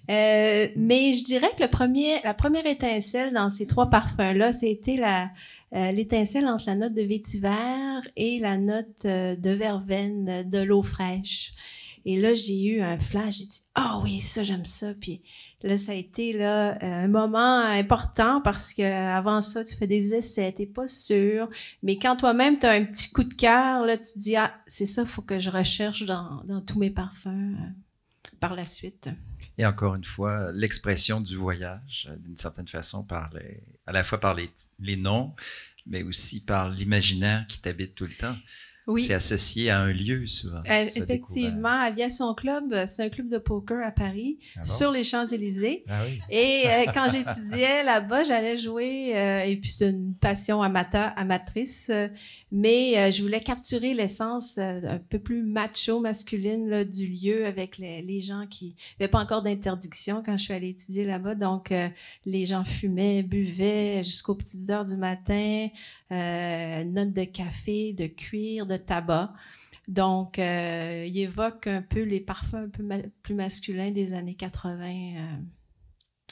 Mais je dirais que la première étincelle dans ces 3 parfums-là, c'était l'étincelle entre la note de vétiver et la note de verveine de l'eau fraîche. Et là, j'ai eu un flash, j'ai dit « Ah oui, ça, j'aime ça », puis là, ça a été un moment important parce que avant ça, tu fais des essais, t'es pas sûr. Mais quand toi-même, tu as un petit coup de cœur, là, tu te dis « Ah, c'est ça, il faut que je recherche dans tous mes parfums par la suite. » Et encore une fois, l'expression du voyage, d'une certaine façon, à la fois par les noms, mais aussi par l'imaginaire qui t'habite tout le temps. Oui. C'est associé à un lieu, souvent. Effectivement, Aviation Club, c'est un club de poker à Paris, sur les Champs-Élysées. Ah oui. Et quand j'étudiais là-bas, j'allais jouer, et puis c'est une passion amatrice, mais je voulais capturer l'essence un peu plus macho, masculine là, du lieu avec les gens qui... Il n'y avait pas encore d'interdiction quand je suis allée étudier là-bas, donc les gens fumaient, buvaient jusqu'aux petites heures du matin, notes de café, de cuir, de tabac. Donc, il évoque un peu les parfums un peu plus masculins des années 80,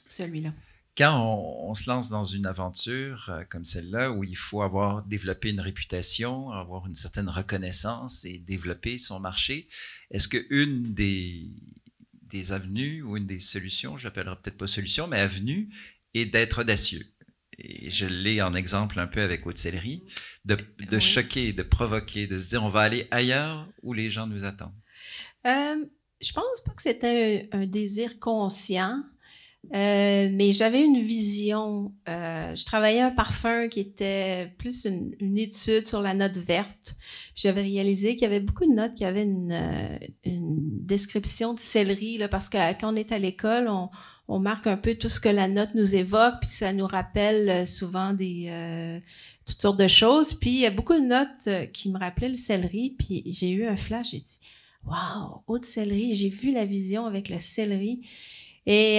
celui-là. Quand on se lance dans une aventure comme celle-là, où il faut avoir développé une réputation, avoir une certaine reconnaissance et développer son marché, est-ce qu'une des avenues ou une des solutions, je l'appellerai peut-être pas solution, mais avenue, est d'être audacieux? Et je l'ai en exemple un peu avec Haute-Sellerie, de choquer, de provoquer, de se dire on va aller ailleurs où les gens nous attendent. Je pense pas que c'était un désir conscient, mais j'avais une vision. Je travaillais un parfum qui était plus une étude sur la note verte. J'avais réalisé qu'il y avait beaucoup de notes qui avaient une description de céleri, là, parce que quand on est à l'école, on marque un peu tout ce que la note nous évoque, puis ça nous rappelle souvent toutes sortes de choses. Puis il y a beaucoup de notes qui me rappelaient le céleri, puis j'ai eu un flash, j'ai dit « Wow, eau de céleri », j'ai vu la vision avec le céleri. Et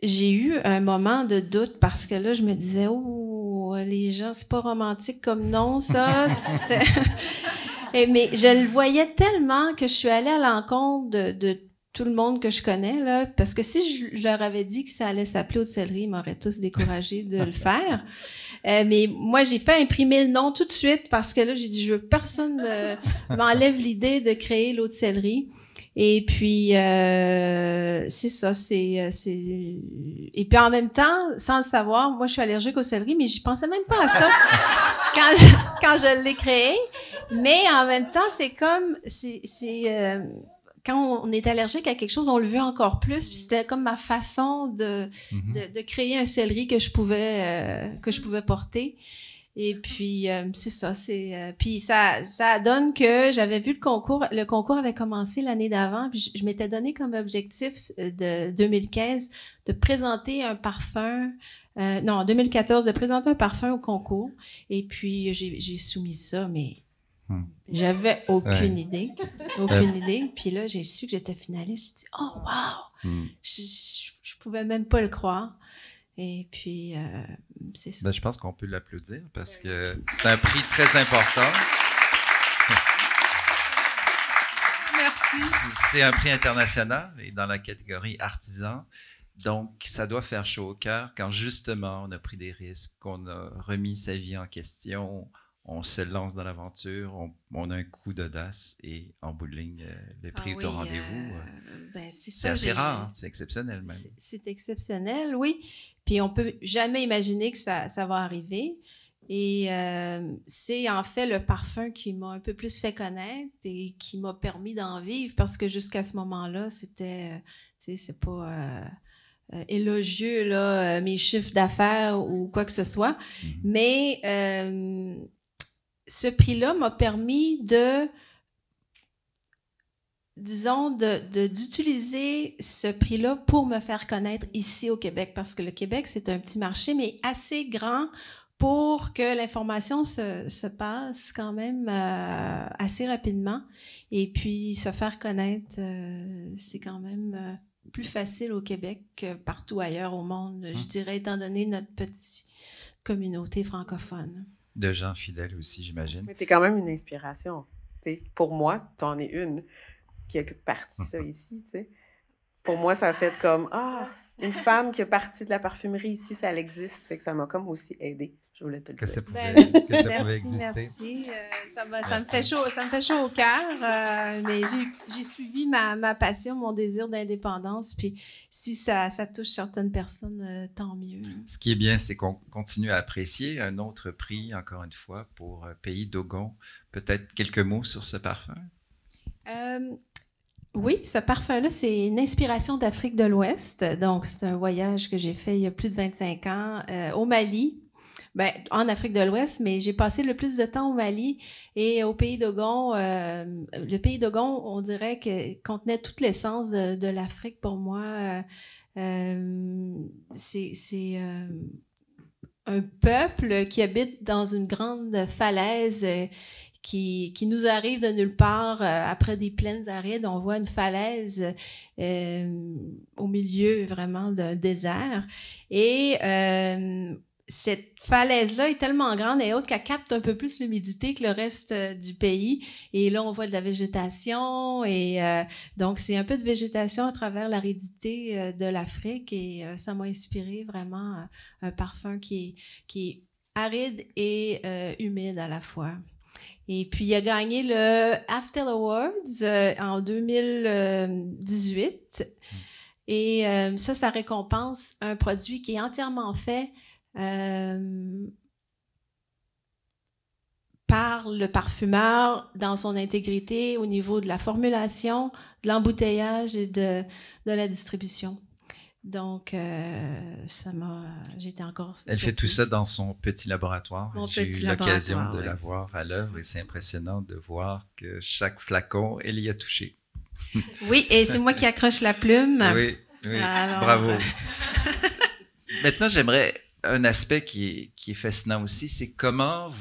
j'ai eu un moment de doute parce que là, je me disais « Oh, les gens, c'est pas romantique comme nom, ça. » Mais je le voyais tellement que je suis allée à l'encontre de tout le monde que je connais, là, parce que si je leur avais dit que ça allait s'appeler Haute-Sellerie, ils m'auraient tous découragé de le faire. Mais moi, j'ai fait imprimer le nom tout de suite parce que là, j'ai dit, je veux que personne m'enlève l'idée de créer l'Haute-Sellerie. Et puis, c'est ça, Et puis en même temps, sans le savoir, moi, je suis allergique aux céleri, mais je pensais même pas à ça quand je l'ai créé. Mais en même temps, c'est comme... quand on est allergique à quelque chose, on le veut encore plus. Puis c'était comme ma façon de créer un céleri que je pouvais porter. Et puis, c'est ça. Puis ça donne que j'avais vu le concours. Le concours avait commencé l'année d'avant. Puis je m'étais donné comme objectif de 2015 de présenter un parfum. En 2014, de présenter un parfum au concours. Et puis, j'ai soumis ça, mais J'avais aucune idée. Aucune idée. Puis là, j'ai su que j'étais finaliste. J'ai dit, oh, wow! Je pouvais même pas le croire. Et puis, c'est ça. Ben, je pense qu'on peut l'applaudir parce que c'est un prix très important. Merci. C'est un prix international et dans la catégorie artisan. Donc, ça doit faire chaud au cœur quand justement on a pris des risques, qu'on a remis sa vie en question, on se lance dans l'aventure, on a un coup d'audace et en bout de ligne, le prix est au rendez-vous. C'est assez rare, hein? C'est exceptionnel même. C'est exceptionnel, oui. Puis on peut jamais imaginer que ça va arriver. Et c'est en fait le parfum qui m'a un peu plus fait connaître et qui m'a permis d'en vivre parce que jusqu'à ce moment-là, c'était, tu sais, c'est pas élogieux, là, mes chiffres d'affaires ou quoi que ce soit. Mais ce prix-là m'a permis d'utiliser ce prix-là pour me faire connaître ici au Québec, parce que le Québec, c'est un petit marché, mais assez grand pour que l'information se passe quand même assez rapidement. Et puis, se faire connaître, c'est quand même plus facile au Québec que partout ailleurs au monde, je dirais, étant donné notre petite communauté francophone. De gens fidèles aussi, j'imagine. Mais t'es quand même une inspiration. T'sais, pour moi, t'en es une qui a parti ça ici. T'sais. Pour moi, ça a fait comme une femme qui a parti de la parfumerie ici, ça existe. Fait que ça m'a comme aussi aidée. Je voulais te le dire. Ça pouvait exister. Merci. Ça me fait chaud au cœur. Mais j'ai suivi ma passion, mon désir d'indépendance. Puis si ça touche certaines personnes, tant mieux. Ce qui est bien, c'est qu'on continue à apprécier un autre prix, encore une fois, pour Pays Dogon. Peut-être quelques mots sur ce parfum? Oui, ce parfum-là, c'est une inspiration d'Afrique de l'Ouest. Donc, c'est un voyage que j'ai fait il y a plus de 25 ans au Mali. Ben, en Afrique de l'Ouest, mais j'ai passé le plus de temps au Mali et au Pays Dogon. Le Pays Dogon, on dirait que contenait toute l'essence de l'Afrique pour moi. C'est un peuple qui habite dans une grande falaise qui nous arrive de nulle part après des plaines arides. On voit une falaise au milieu vraiment d'un désert. Et cette falaise-là est tellement grande et haute qu'elle capte un peu plus l'humidité que le reste du pays. Et là, on voit de la végétation. Et donc, c'est un peu de végétation à travers l'aridité de l'Afrique. Et ça m'a inspiré vraiment un parfum qui est aride et humide à la fois. Et puis, il a gagné le After Awards en 2018. Et ça récompense un produit qui est entièrement fait par le parfumeur dans son intégrité au niveau de la formulation, de l'embouteillage et de la distribution. Donc, j'étais encore Elle fait tout ça dans son petit laboratoire. J'ai eu l'occasion de la voir à l'œuvre et c'est impressionnant de voir que chaque flacon, elle y a touché. Oui, et c'est moi qui accroche la plume. Oui, alors... bravo. Maintenant, j'aimerais un aspect qui est fascinant aussi, c'est comment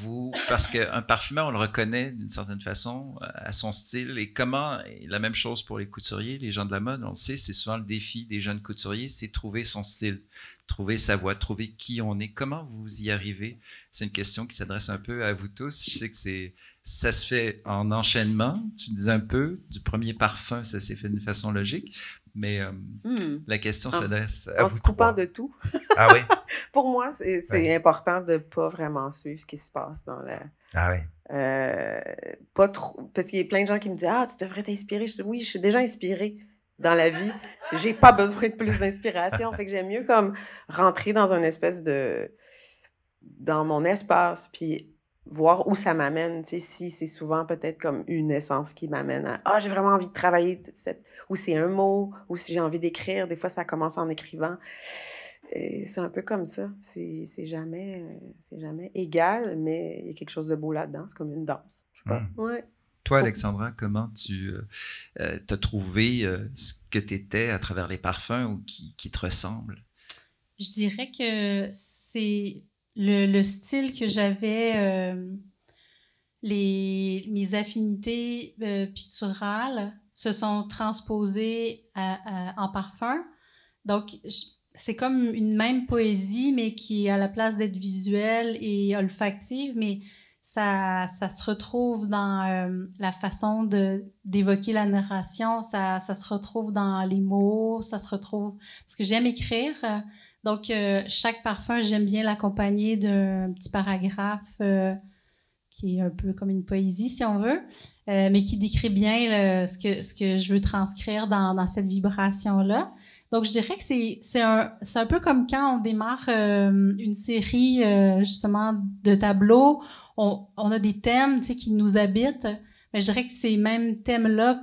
parce qu'un parfumeur, on le reconnaît d'une certaine façon à son style, et la même chose pour les couturiers, les gens de la mode, on le sait, c'est souvent le défi des jeunes couturiers, c'est trouver son style, trouver sa voix, trouver qui on est. Comment vous y arrivez? C'est une question qui s'adresse un peu à vous tous. Je sais que ça se fait en enchaînement, tu disais un peu, du premier parfum, ça s'est fait d'une façon logique. Mais la question s'adresse à vous. En se coupant de tout. Ah oui? Pour moi, c'est important de ne pas vraiment suivre ce qui se passe dans la... Ah oui? Pas trop... Parce qu'il y a plein de gens qui me disent « Ah, tu devrais t'inspirer. » Oui, je suis déjà inspirée dans la vie. J'ai pas besoin de plus d'inspiration. Fait que j'aime mieux comme rentrer dans une espèce de... dans mon espace, puis voir où ça m'amène. Tu sais, si c'est souvent peut-être comme une essence qui m'amène à « Ah, j'ai vraiment envie de travailler ou c'est un mot, ou si j'ai envie d'écrire. Des fois, ça commence en écrivant. C'est un peu comme ça. C'est jamais égal, mais il y a quelque chose de beau là-dedans. C'est comme une danse. Je sais pas. Ouais. Toi, Alexandra, comment tu t'as trouvé ce que tu étais à travers les parfums ou qui te ressemble? Je dirais que c'est le style que j'avais... mes affinités picturales se sont transposées en parfum. Donc, c'est comme une même poésie, mais qui, à la place d'être visuelle et olfactive, mais ça se retrouve dans la façon d'évoquer la narration, ça se retrouve dans les mots, ça se retrouve... Parce que j'aime écrire, donc chaque parfum, j'aime bien l'accompagner d'un petit paragraphe qui est un peu comme une poésie, si on veut, mais qui décrit bien ce que je veux transcrire dans cette vibration-là. Donc, je dirais que c'est un peu comme quand on démarre une série, justement, de tableaux. On a des thèmes, tu sais, qui nous habitent, mais je dirais que ces mêmes thèmes-là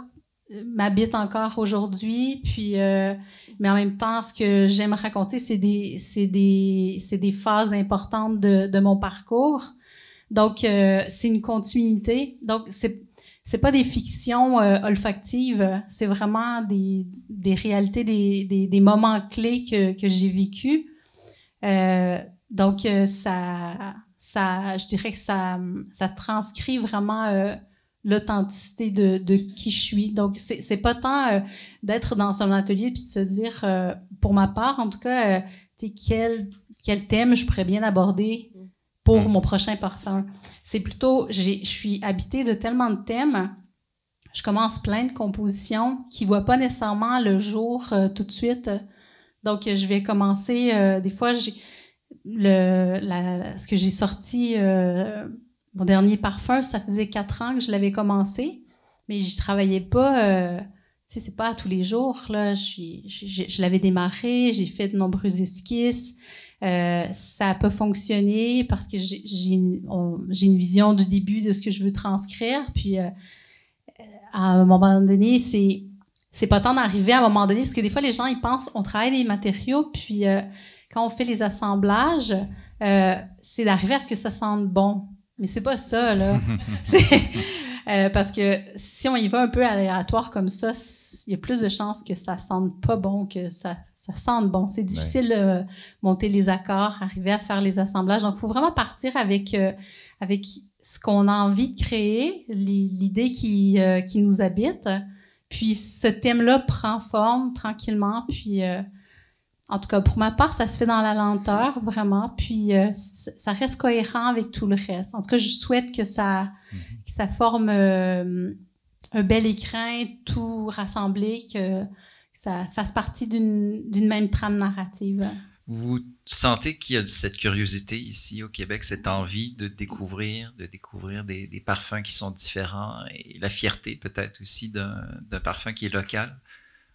m'habitent encore aujourd'hui. Puis, mais en même temps, ce que j'aime raconter, c'est des phases importantes de mon parcours. Donc, c'est une continuité. Donc, c'est pas des fictions olfactives, c'est vraiment des réalités, des moments clés que j'ai vécus. Donc, je dirais que ça transcrit vraiment l'authenticité de qui je suis. Donc, c'est pas tant d'être dans un atelier puis de se dire, pour ma part, en tout cas, quel thème je pourrais bien aborder pour mon prochain parfum. C'est plutôt, je suis habitée de tellement de thèmes, je commence plein de compositions qui ne voient pas nécessairement le jour tout de suite. Donc, je vais commencer, des fois, ce que j'ai sorti, mon dernier parfum, ça faisait 4 ans que je l'avais commencé, mais je travaillais pas, tu sais, c'est pas à tous les jours, là, je l'avais démarré, j'ai fait de nombreuses esquisses. Ça n'a pas fonctionné parce que j'ai une vision du début de ce que je veux transcrire. Puis, à un moment donné, c'est pas tant d'arriver à un moment donné, parce que des fois, les gens, ils pensent, on travaille des matériaux, puis quand on fait les assemblages, c'est d'arriver à ce que ça sente bon. Mais c'est pas ça, là. Parce que si on y va un peu aléatoire comme ça, il y a plus de chances que ça sente pas bon que ça sente bon. C'est difficile de monter les accords, arriver à faire les assemblages. Donc, il faut vraiment partir avec ce qu'on a envie de créer, l'idée qui nous habite. Puis, ce thème-là prend forme tranquillement. Puis, en tout cas, pour ma part, ça se fait dans la lenteur, vraiment. Puis, ça reste cohérent avec tout le reste. En tout cas, je souhaite que ça forme un bel écrin, tout rassemblé, que ça fasse partie d'une même trame narrative. Vous sentez qu'il y a cette curiosité ici au Québec, cette envie de découvrir des parfums qui sont différents et la fierté peut-être aussi d'un parfum qui est local?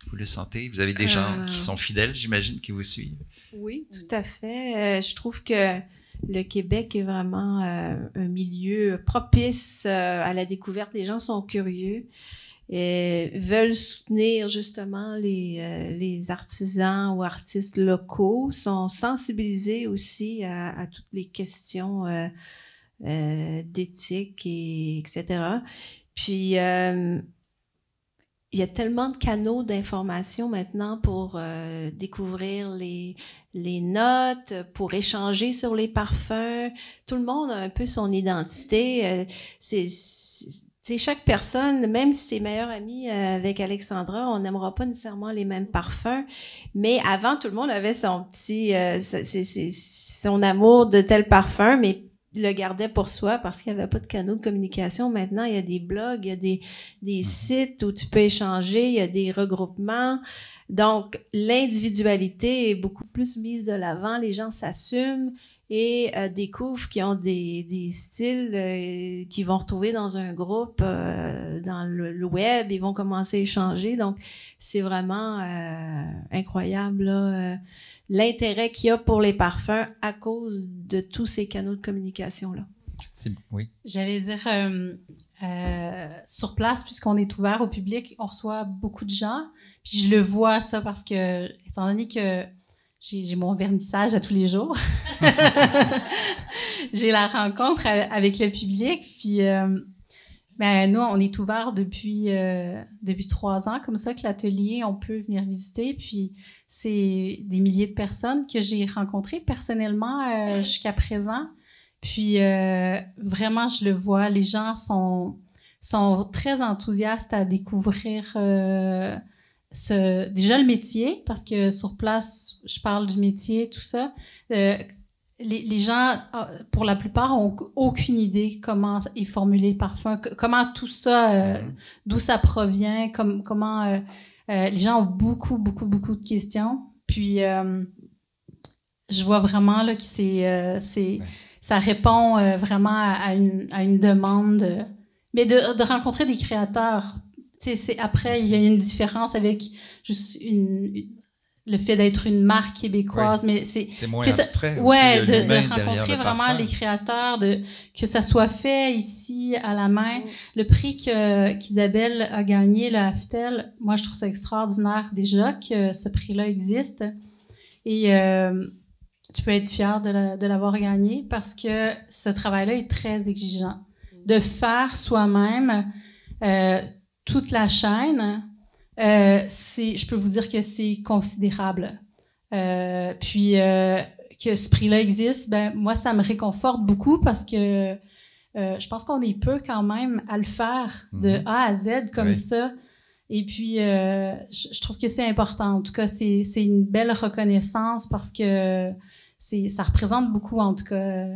Vous le sentez? Vous avez des gens qui sont fidèles, j'imagine, qui vous suivent? Oui, tout à fait. Je trouve que le Québec est vraiment un milieu propice à la découverte. Les gens sont curieux et veulent soutenir justement les artisans ou artistes locaux, sont sensibilisés aussi à toutes les questions d'éthique, etc. Puis, il y a tellement de canaux d'information maintenant pour découvrir les notes, pour échanger sur les parfums. Tout le monde a un peu son identité. C'est chaque personne, même si c'est meilleur ami avec Alexandra, on n'aimera pas nécessairement les mêmes parfums. Mais avant, tout le monde avait son petit, son amour de tel parfum, mais le gardait pour soi parce qu'il n'y avait pas de canaux de communication. Maintenant, il y a des blogs, il y a des sites où tu peux échanger, il y a des regroupements. Donc, l'individualité est beaucoup plus mise de l'avant. Les gens s'assument et découvrent qu'ils ont des styles qu'ils vont retrouver dans un groupe, dans le web. Ils vont commencer à échanger. Donc, c'est vraiment incroyable, là, l'intérêt qu'il y a pour les parfums à cause de tous ces canaux de communication-là. Oui. J'allais dire, sur place, puisqu'on est ouvert au public, on reçoit beaucoup de gens. Puis je le vois, ça, parce que, étant donné que j'ai mon vernissage à tous les jours, j'ai la rencontre avec le public. Puis, nous, on est ouvert depuis 3 ans, comme ça, que l'atelier, on peut venir visiter. Puis, c'est des milliers de personnes que j'ai rencontrées personnellement jusqu'à présent, Puis, vraiment, je le vois, les gens sont très enthousiastes à découvrir déjà le métier, parce que sur place, je parle du métier, tout ça. Les gens, pour la plupart, ont aucune idée comment est formulé le parfum, comment tout ça, d'où ça provient, comment les gens ont beaucoup de questions. Puis, je vois vraiment là que ça répond vraiment à une demande, mais de rencontrer des créateurs. Tu sais, après, il y a une différence avec juste le fait d'être une marque québécoise, mais c'est moins abstrait. Ouais, de rencontrer vraiment les créateurs, que ça soit fait ici à la main. Le prix qu'Isabelle a gagné, le Aftel, moi je trouve ça extraordinaire déjà que ce prix-là existe. Et tu peux être fier de l'avoir gagné parce que ce travail-là est très exigeant. De faire soi-même toute la chaîne, je peux vous dire que c'est considérable. Puis que ce prix-là existe, ben moi, ça me réconforte beaucoup parce que je pense qu'on est peu quand même à le faire de A à Z comme ça. Et puis, je trouve que c'est important. En tout cas, c'est une belle reconnaissance parce que ça représente beaucoup, en tout cas,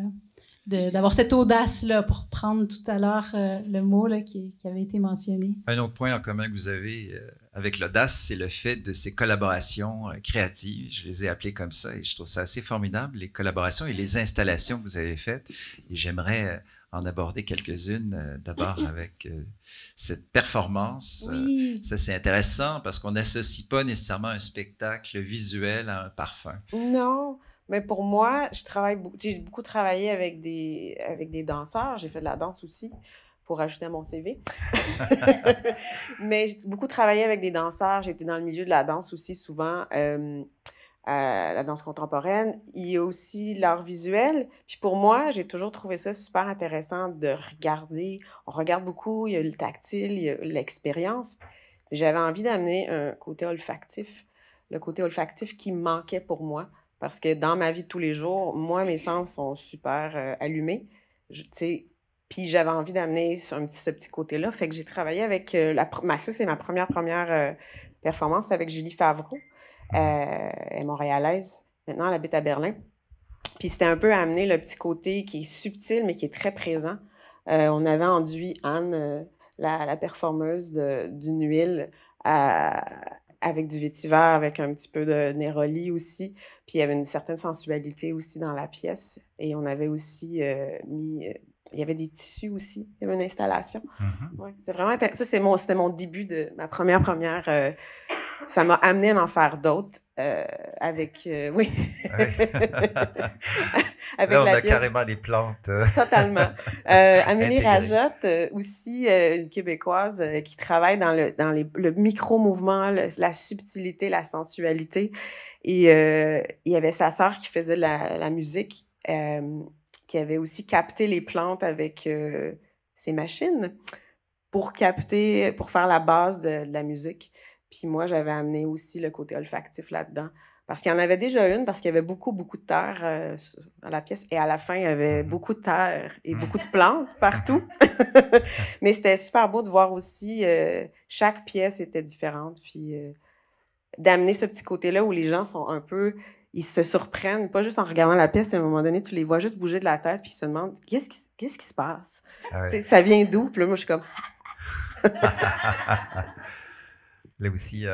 d'avoir cette audace-là, pour prendre tout à l'heure le mot là, qui avait été mentionné. Un autre point en commun que vous avez avec l'audace, c'est le fait de ces collaborations créatives. Je les ai appelées comme ça et je trouve ça assez formidable, les collaborations et les installations que vous avez faites. Et j'aimerais en aborder quelques-unes, d'abord avec cette performance. Oui. Ça, c'est intéressant parce qu'on n'associe pas nécessairement un spectacle visuel à un parfum. Non, mais pour moi, j'ai beaucoup travaillé avec des danseurs. J'ai fait de la danse aussi, pour ajouter à mon CV. Mais j'ai beaucoup travaillé avec des danseurs. J'ai été dans le milieu de la danse aussi souvent. La danse contemporaine, il y a aussi l'art visuel. Puis pour moi, j'ai toujours trouvé ça super intéressant de regarder. On regarde beaucoup, il y a le tactile, il y a l'expérience. J'avais envie d'amener un côté olfactif, le côté olfactif qui me manquait pour moi. Parce que dans ma vie de tous les jours, moi, mes sens sont super allumés. Puis j'avais envie d'amener ce petit côté-là. Fait que j'ai travaillé avec ça, c'est ma première performance avec Julie Favreau. Elle est montréalaise. Maintenant, elle habite à Berlin. Puis c'était un peu amener le petit côté qui est subtil, mais qui est très présent. On avait enduit Anne, la performeuse d'une huile, avec du vétiver, avec un petit peu de néroli aussi. Puis il y avait une certaine sensualité aussi dans la pièce. Et on avait aussi mis... il y avait des tissus aussi. Il y avait une installation. Ouais, c'est vraiment intéressant. Ça, c'était mon début de ma première... ça m'a amené à en faire d'autres avec... oui. Avec là, on a carrément les plantes. Totalement. Amélie Rajotte, aussi une Québécoise qui travaille dans le micro-mouvement, la subtilité, la sensualité. Et il y avait sa sœur qui faisait de la musique, qui avait aussi capté les plantes avec ses machines pour faire la base de la musique. Puis moi, j'avais amené aussi le côté olfactif là-dedans. Parce qu'il y en avait déjà une, parce qu'il y avait beaucoup de terre dans la pièce. Et à la fin, il y avait beaucoup de terre et beaucoup de plantes partout. Mais c'était super beau de voir aussi, chaque pièce était différente. Puis d'amener ce petit côté-là où les gens sont un peu... Ils se surprennent, pas juste en regardant la pièce. À un moment donné, tu les vois juste bouger de la tête puis ils se demandent « Qu'est-ce qui se passe? Ah ouais. » Ça vient d'où? Puis là, moi, je suis comme... Là aussi...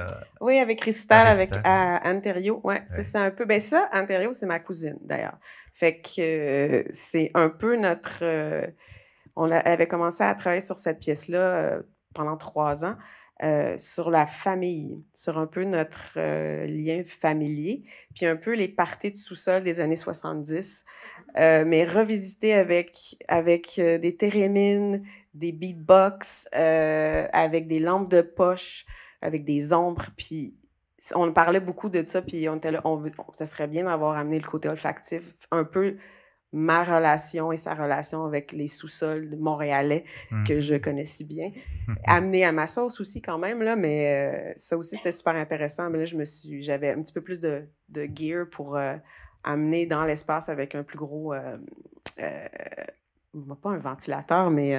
Oui, avec Cristal, avec Anne Thériault. Ouais, c'est un peu... Ben ça, Anne Thériault, c'est ma cousine, d'ailleurs. Fait que c'est un peu notre... elle avait commencé à travailler sur cette pièce-là pendant 3 ans, sur la famille, sur un peu notre lien familier, puis un peu les parties de sous-sol des années 70, mais revisité avec des thérémines, des beatbox, avec des lampes de poche, avec des ombres, puis on parlait beaucoup de ça, puis on était là, ça serait bien d'avoir amené le côté olfactif, un peu ma relation et sa relation avec les sous-sols montréalais que je connais si bien, amené à ma sauce aussi quand même, là, mais ça aussi c'était super intéressant, mais là j'avais un petit peu plus de gear pour amené dans l'espace avec un plus gros, pas un ventilateur, mais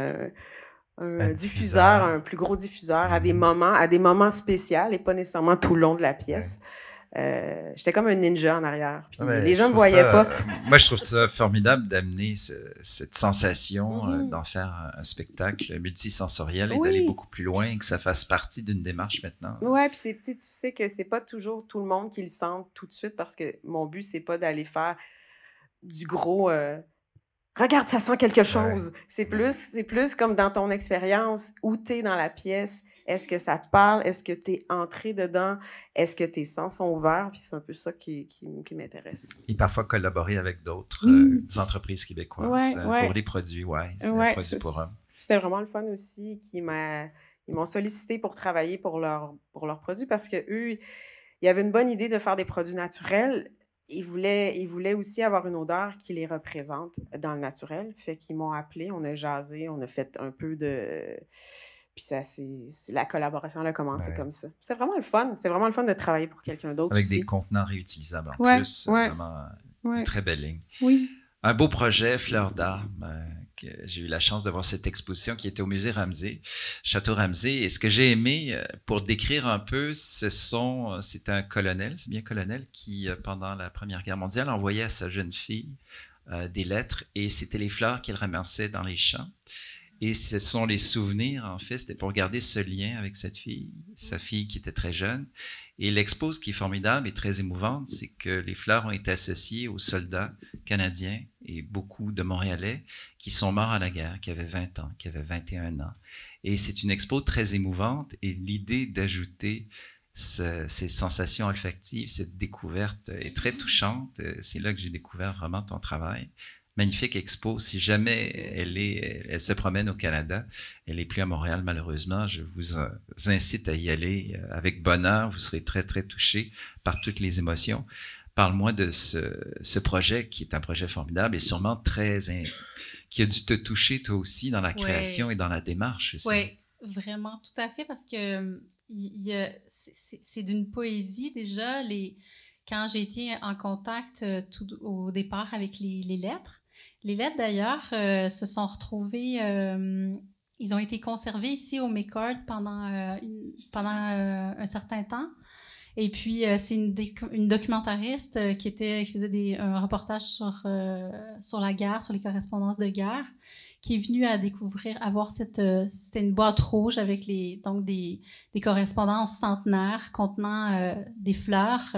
un diffuseur, un plus gros diffuseur à des moments spéciaux et pas nécessairement tout le long de la pièce. J'étais comme un ninja en arrière. Puis les gens ne me voyaient pas. Moi, je trouve ça formidable d'amener cette sensation, d'en faire un spectacle multisensoriel et d'aller beaucoup plus loin et que ça fasse partie d'une démarche maintenant. Oui, puis tu sais que c'est pas toujours tout le monde qui le sent tout de suite parce que mon but, c'est pas d'aller faire du gros... regarde, ça sent quelque chose. C'est plus comme dans ton expérience, où tu es dans la pièce. Est-ce que ça te parle? Est-ce que tu es entré dedans? Est-ce que tes sens sont ouverts? Puis c'est un peu ça qui m'intéresse. Et parfois collaborer avec d'autres entreprises québécoises pour les produits. C'est un produit pour eux. C'était vraiment le fun aussi. Ils m'ont sollicité pour travailler pour leurs produits parce qu'eux, ils avaient une bonne idée de faire des produits naturels. Ils voulaient aussi avoir une odeur qui les représente dans le naturel. Fait qu'ils m'ont appelé, on a jasé, on a fait un peu de... Puis la collaboration a commencé comme ça. C'est vraiment le fun. C'est vraiment le fun de travailler pour quelqu'un d'autre avec aussi. des contenants réutilisables en plus. Vraiment une très belle ligne. Oui. Un beau projet, Fleurs d'Armes. J'ai eu la chance de voir cette exposition qui était au musée Ramsay, Château Ramsay. Et ce que j'ai aimé, pour décrire un peu, c'est un colonel, c'est bien colonel, qui, pendant la Première Guerre mondiale, envoyait à sa jeune fille des lettres et c'était les fleurs qu'il ramassait dans les champs. Et ce sont les souvenirs, en fait, c'était pour garder ce lien avec cette fille, sa fille qui était très jeune. Et l'expo, ce qui est formidable et très émouvante, c'est que les fleurs ont été associées aux soldats canadiens et beaucoup de Montréalais qui sont morts à la guerre, qui avaient 20 ans, qui avaient 21 ans. Et c'est une expo très émouvante et l'idée d'ajouter ces sensations olfactives, cette découverte est très touchante. C'est là que j'ai découvert vraiment ton travail. Magnifique expo. Si jamais elle se promène au Canada, elle n'est plus à Montréal malheureusement, je vous incite à y aller avec bonheur. Vous serez très, très touchés par toutes les émotions. Parle-moi de ce projet qui est un projet formidable et sûrement qui a dû te toucher toi aussi dans la création et dans la démarche aussi. Oui, vraiment, tout à fait, parce que c'est d'une poésie déjà. Quand j'ai été en contact tout au départ avec les lettres, les lettres, d'ailleurs, se sont retrouvées... ils ont été conservés ici au McCord pendant un certain temps. Et puis, c'est une documentariste qui faisait un reportage sur la guerre, sur les correspondances de guerre, qui est venue c'était une boîte rouge avec des correspondances centenaires contenant des fleurs.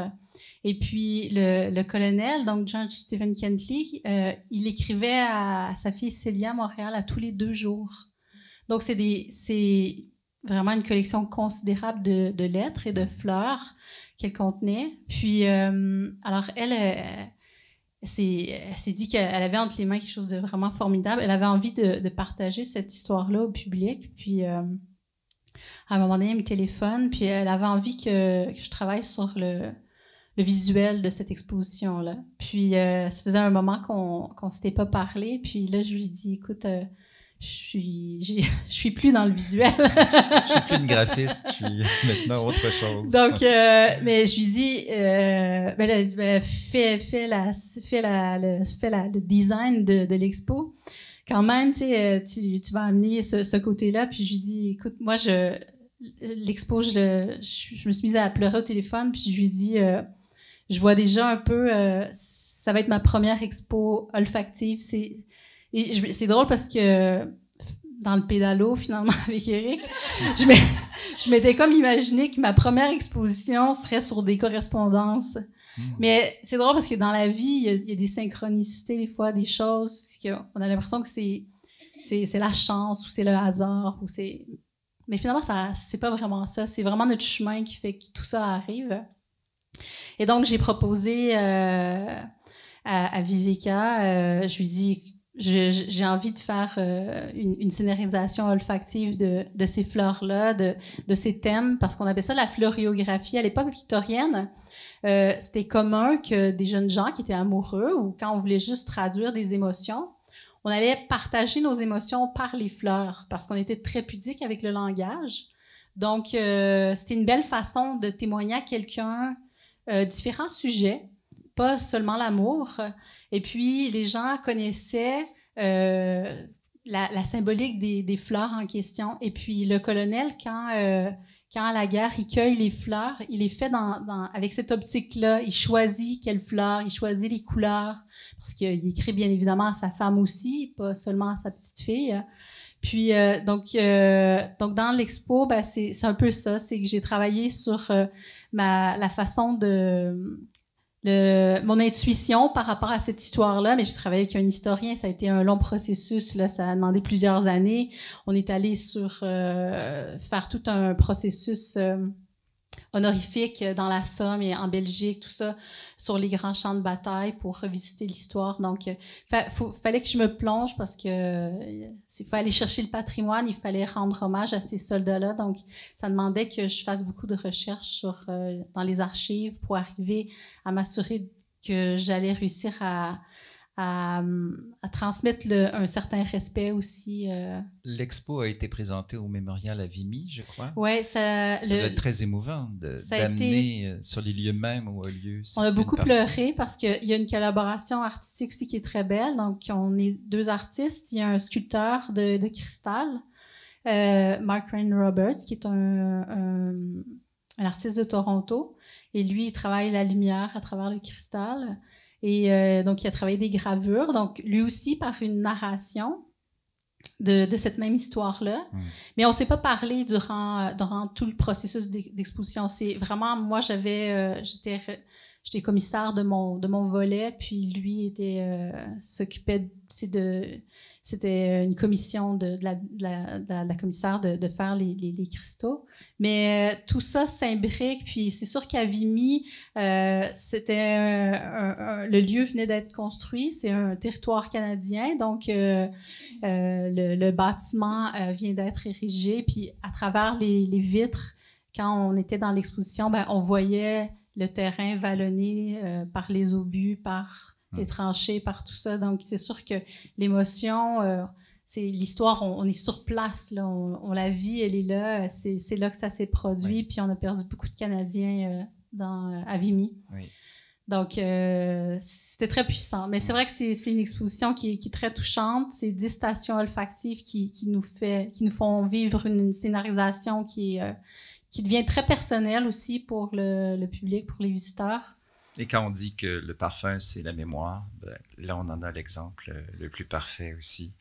Et puis, le colonel, donc George Stephen Kentley, il écrivait à sa fille Célia à Montréal à tous les 2 jours. Donc, c'est vraiment une collection considérable de lettres et de fleurs qu'elle contenait. Puis, alors, elle s'est dit qu'elle avait entre les mains quelque chose de vraiment formidable. Elle avait envie de partager cette histoire-là au public. Puis, à un moment donné, elle me téléphone, puis elle avait envie que je travaille sur le visuel de cette exposition-là. Puis, ça faisait un moment qu'on s'était pas parlé. Puis là, je lui ai dit, écoute, je suis plus dans le visuel. Je suis plus une graphiste, je suis maintenant autre chose. Donc, mais je lui dis, fais le design de l'expo. Quand même, tu vas amener ce côté-là. Puis je lui dis, écoute, moi, l'expo, je me suis mise à pleurer au téléphone. Puis je lui dis, je vois déjà un peu, ça va être ma première expo olfactive. C'est drôle parce que dans le pédalo, finalement, avec Éric, je m'étais comme imaginé que ma première exposition serait sur des correspondances. Mais c'est drôle parce que dans la vie, il y a des synchronicités, des fois, des choses qu'on a l'impression que c'est la chance ou c'est le hasard. Mais finalement, c'est pas vraiment ça. C'est vraiment notre chemin qui fait que tout ça arrive. Et donc, j'ai proposé à Viveka, je lui dis... J'ai envie de faire une scénarisation olfactive de ces fleurs-là, de ces thèmes, parce qu'on appelait ça la floriographie. À l'époque victorienne, c'était commun que des jeunes gens qui étaient amoureux ou quand on voulait juste traduire des émotions, on allait partager nos émotions par les fleurs, parce qu'on était très pudique avec le langage. Donc, c'était une belle façon de témoigner à quelqu'un différents sujets, pas seulement l'amour. Et puis, les gens connaissaient la symbolique des fleurs en question. Et puis, le colonel, quand à la guerre, il cueille les fleurs, il les fait avec cette optique-là. Il choisit quelles fleurs, il choisit les couleurs, parce qu'il écrit bien évidemment à sa femme aussi, pas seulement à sa petite fille. Puis, donc dans l'expo, ben, c'est un peu ça, c'est que j'ai travaillé sur la façon mon intuition par rapport à cette histoire-là, mais j'ai travaillé avec un historien, ça a été un long processus, là, ça a demandé plusieurs années. On est allé faire tout un processus honorifique dans la Somme et en Belgique, tout ça, sur les grands champs de bataille pour revisiter l'histoire. Donc, fallait que je me plonge parce que il fallait aller chercher le patrimoine, il fallait rendre hommage à ces soldats-là. Donc, ça demandait que je fasse beaucoup de recherches dans les archives pour arriver à m'assurer que j'allais réussir à transmettre un certain respect aussi. L'expo a été présentée au Mémorial à Vimy, je crois. Oui, ça doit être très émouvant d'amener sur les lieux mêmes ou au lieu. On a beaucoup pleuré parce qu'il y a une collaboration artistique aussi qui est très belle. Donc, on est 2 artistes. Il y a un sculpteur de cristal, Mark Rain Roberts, qui est un artiste de Toronto. Et lui, il travaille la lumière à travers le cristal. Et donc, il a travaillé des gravures. Donc, lui aussi, par une narration de cette même histoire-là. Mais on ne s'est pas parlé durant tout le processus d'exposition. C'est vraiment, moi, j'étais commissaire de mon volet, puis lui s'occupait c'était une commission de la commissaire de faire les cristaux. Mais tout ça s'imbrique, puis c'est sûr qu'à Vimy, le lieu venait d'être construit, c'est un territoire canadien, donc le bâtiment vient d'être érigé, puis à travers les vitres, quand on était dans l'exposition, ben, on voyait le terrain vallonné par les obus, par les tranchées, par tout ça. Donc, c'est sûr que l'émotion, c'est l'histoire, on est sur place, là, on la vit, elle est là, c'est là que ça s'est produit, oui. Puis on a perdu beaucoup de Canadiens à Vimy. Oui. Donc, c'était très puissant. Mais c'est vrai que c'est une exposition qui est très touchante. C'est 10 stations olfactives qui nous font vivre une scénarisation qui devient très personnelle aussi pour le public, pour les visiteurs. Et quand on dit que le parfum, c'est la mémoire, ben, là, on en a l'exemple le plus parfait aussi.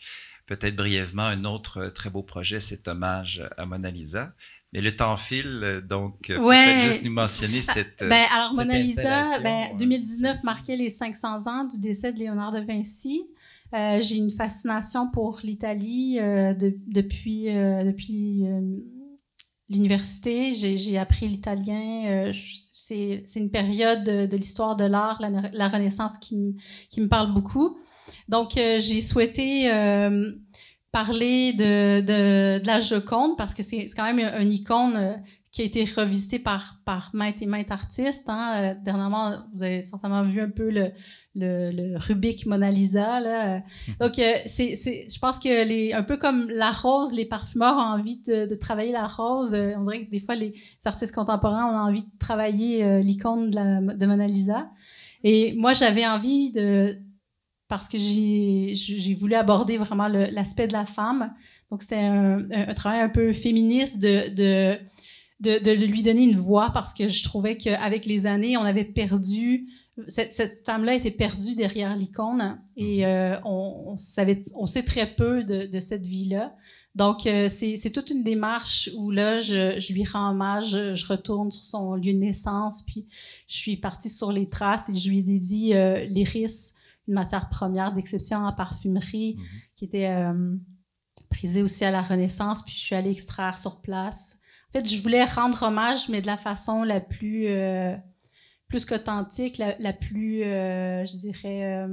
Peut-être brièvement, un autre très beau projet, c'est Hommage à Mona Lisa. Mais le temps file, donc peut-être juste nous mentionner cette alors, Mona Lisa, 2019 c'est marquait les 500 ans du décès de Léonard de Vinci. J'ai une fascination pour l'Italie depuis l'université. J'ai appris l'italien. C'est une période de l'histoire de l'art, la Renaissance qui me parle beaucoup. Donc, j'ai souhaité parler de la Joconde parce que c'est quand même une icône qui a été revisitée par maintes et maintes artistes. Hein. Dernièrement, vous avez certainement vu un peu le Rubik Mona Lisa. Là. Donc, je pense que un peu comme la rose, les parfumeurs ont envie de travailler la rose. On dirait que des fois, les artistes contemporains ont envie de travailler l'icône de Mona Lisa. Et moi, j'avais envie parce que j'ai voulu aborder vraiment l'aspect de la femme. Donc, c'était un travail un peu féministe de lui donner une voix parce que je trouvais qu'avec les années, on avait perdu... Cette femme-là était perdue derrière l'icône et on sait très peu de cette vie-là. Donc, c'est toute une démarche où là, je lui rends hommage, je retourne sur son lieu de naissance, puis je suis partie sur les traces et je lui ai dédié l'iris, une matière première d'exception en parfumerie qui était prisée aussi à la Renaissance, puis je suis allée extraire sur place. En fait, je voulais rendre hommage, mais de la façon la plus qu'authentique, la plus, je dirais,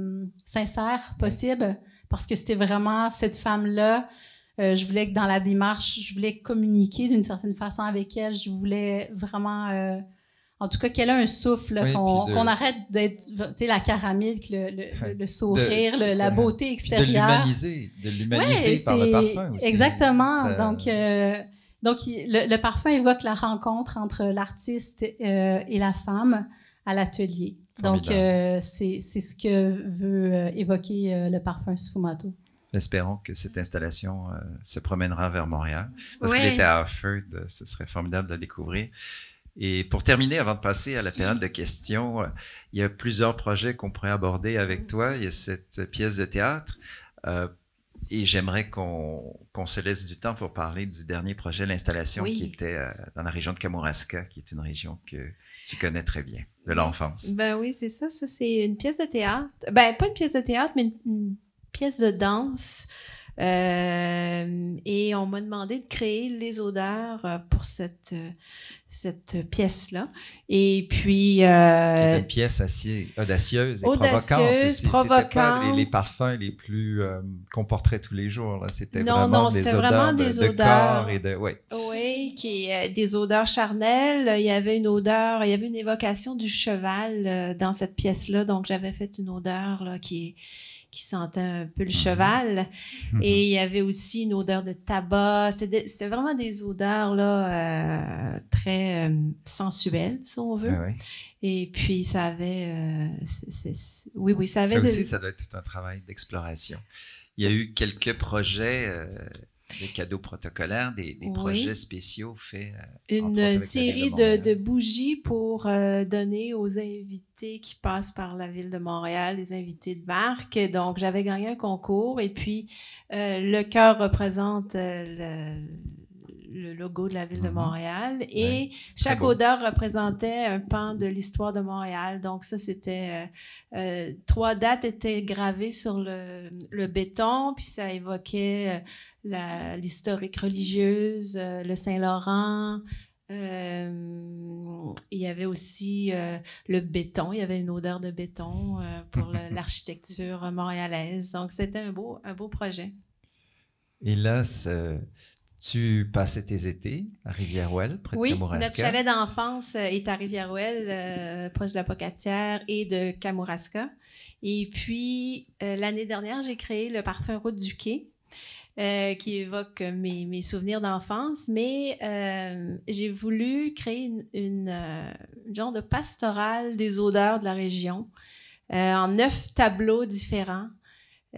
sincère possible, parce que c'était vraiment cette femme-là. Je voulais que dans la démarche, je voulais communiquer d'une certaine façon avec elle. Je voulais vraiment... en tout cas, qu'elle a un souffle, oui, qu'on arrête d'être, tu sais, la caramide, le sourire, la beauté extérieure. De l'humaniser par le parfum aussi. Exactement. Ça... Donc le parfum évoque la rencontre entre l'artiste et la femme à l'atelier. Donc, c'est ce que veut évoquer le parfum Sfumato. Espérons que cette installation se promènera vers Montréal. Parce Oui. qu'il était à Hartford, ce serait formidable de le découvrir. Et pour terminer, avant de passer à la période de questions, il y a plusieurs projets qu'on pourrait aborder avec toi. Il y a cette pièce de théâtre. Et j'aimerais qu'on se laisse du temps pour parler du dernier projet, l'installation qui était dans la région de Kamouraska, qui est une région que tu connais très bien, de l'enfance. Ben oui, c'est ça. Ça, c'est une pièce de théâtre. Ben, pas une pièce de théâtre, mais une pièce de danse. Et on m'a demandé de créer les odeurs pour cette pièce-là. Et puis... qui est une pièce assez audacieuse et provocante aussi. C'était pas les parfums les plus qu'on porterait tous les jours. Là. C'était vraiment des odeurs de corps et de... Ouais. Oui, des odeurs charnelles. Il y avait une évocation du cheval dans cette pièce-là. Donc, j'avais fait une odeur là, qui sentait un peu le cheval. Et il y avait aussi une odeur de tabac. C'était vraiment des odeurs là, très sensuelles, si on veut. Ah ouais. Et puis, ça avait... oui, ça avait... Ça aussi, ça doit être tout un travail d'exploration. Il y a eu quelques projets... des cadeaux protocolaires, des projets spéciaux faits. Une série de bougies pour donner aux invités qui passent par la ville de Montréal, les invités de marque. Donc, j'avais gagné un concours et puis le cœur représente le logo de la ville de Montréal et chaque odeur représentait un pan de l'histoire de Montréal. Donc, ça, c'était 3 dates étaient gravées sur le béton, puis ça évoquait l'historique religieuse, le Saint-Laurent. Il y avait aussi le béton. Il y avait une odeur de béton pour l'architecture montréalaise. Donc, c'était un beau projet. Et là, tu passais tes étés à Rivière-Ouelle, près de Kamouraska. Oui, notre chalet d'enfance est à Rivière-Ouelle, proche de la Pocatière et de Kamouraska. Et puis, l'année dernière, j'ai créé le parfum Route du Quai, qui évoque mes souvenirs d'enfance, mais j'ai voulu créer une genre de pastorale des odeurs de la région en 9 tableaux différents.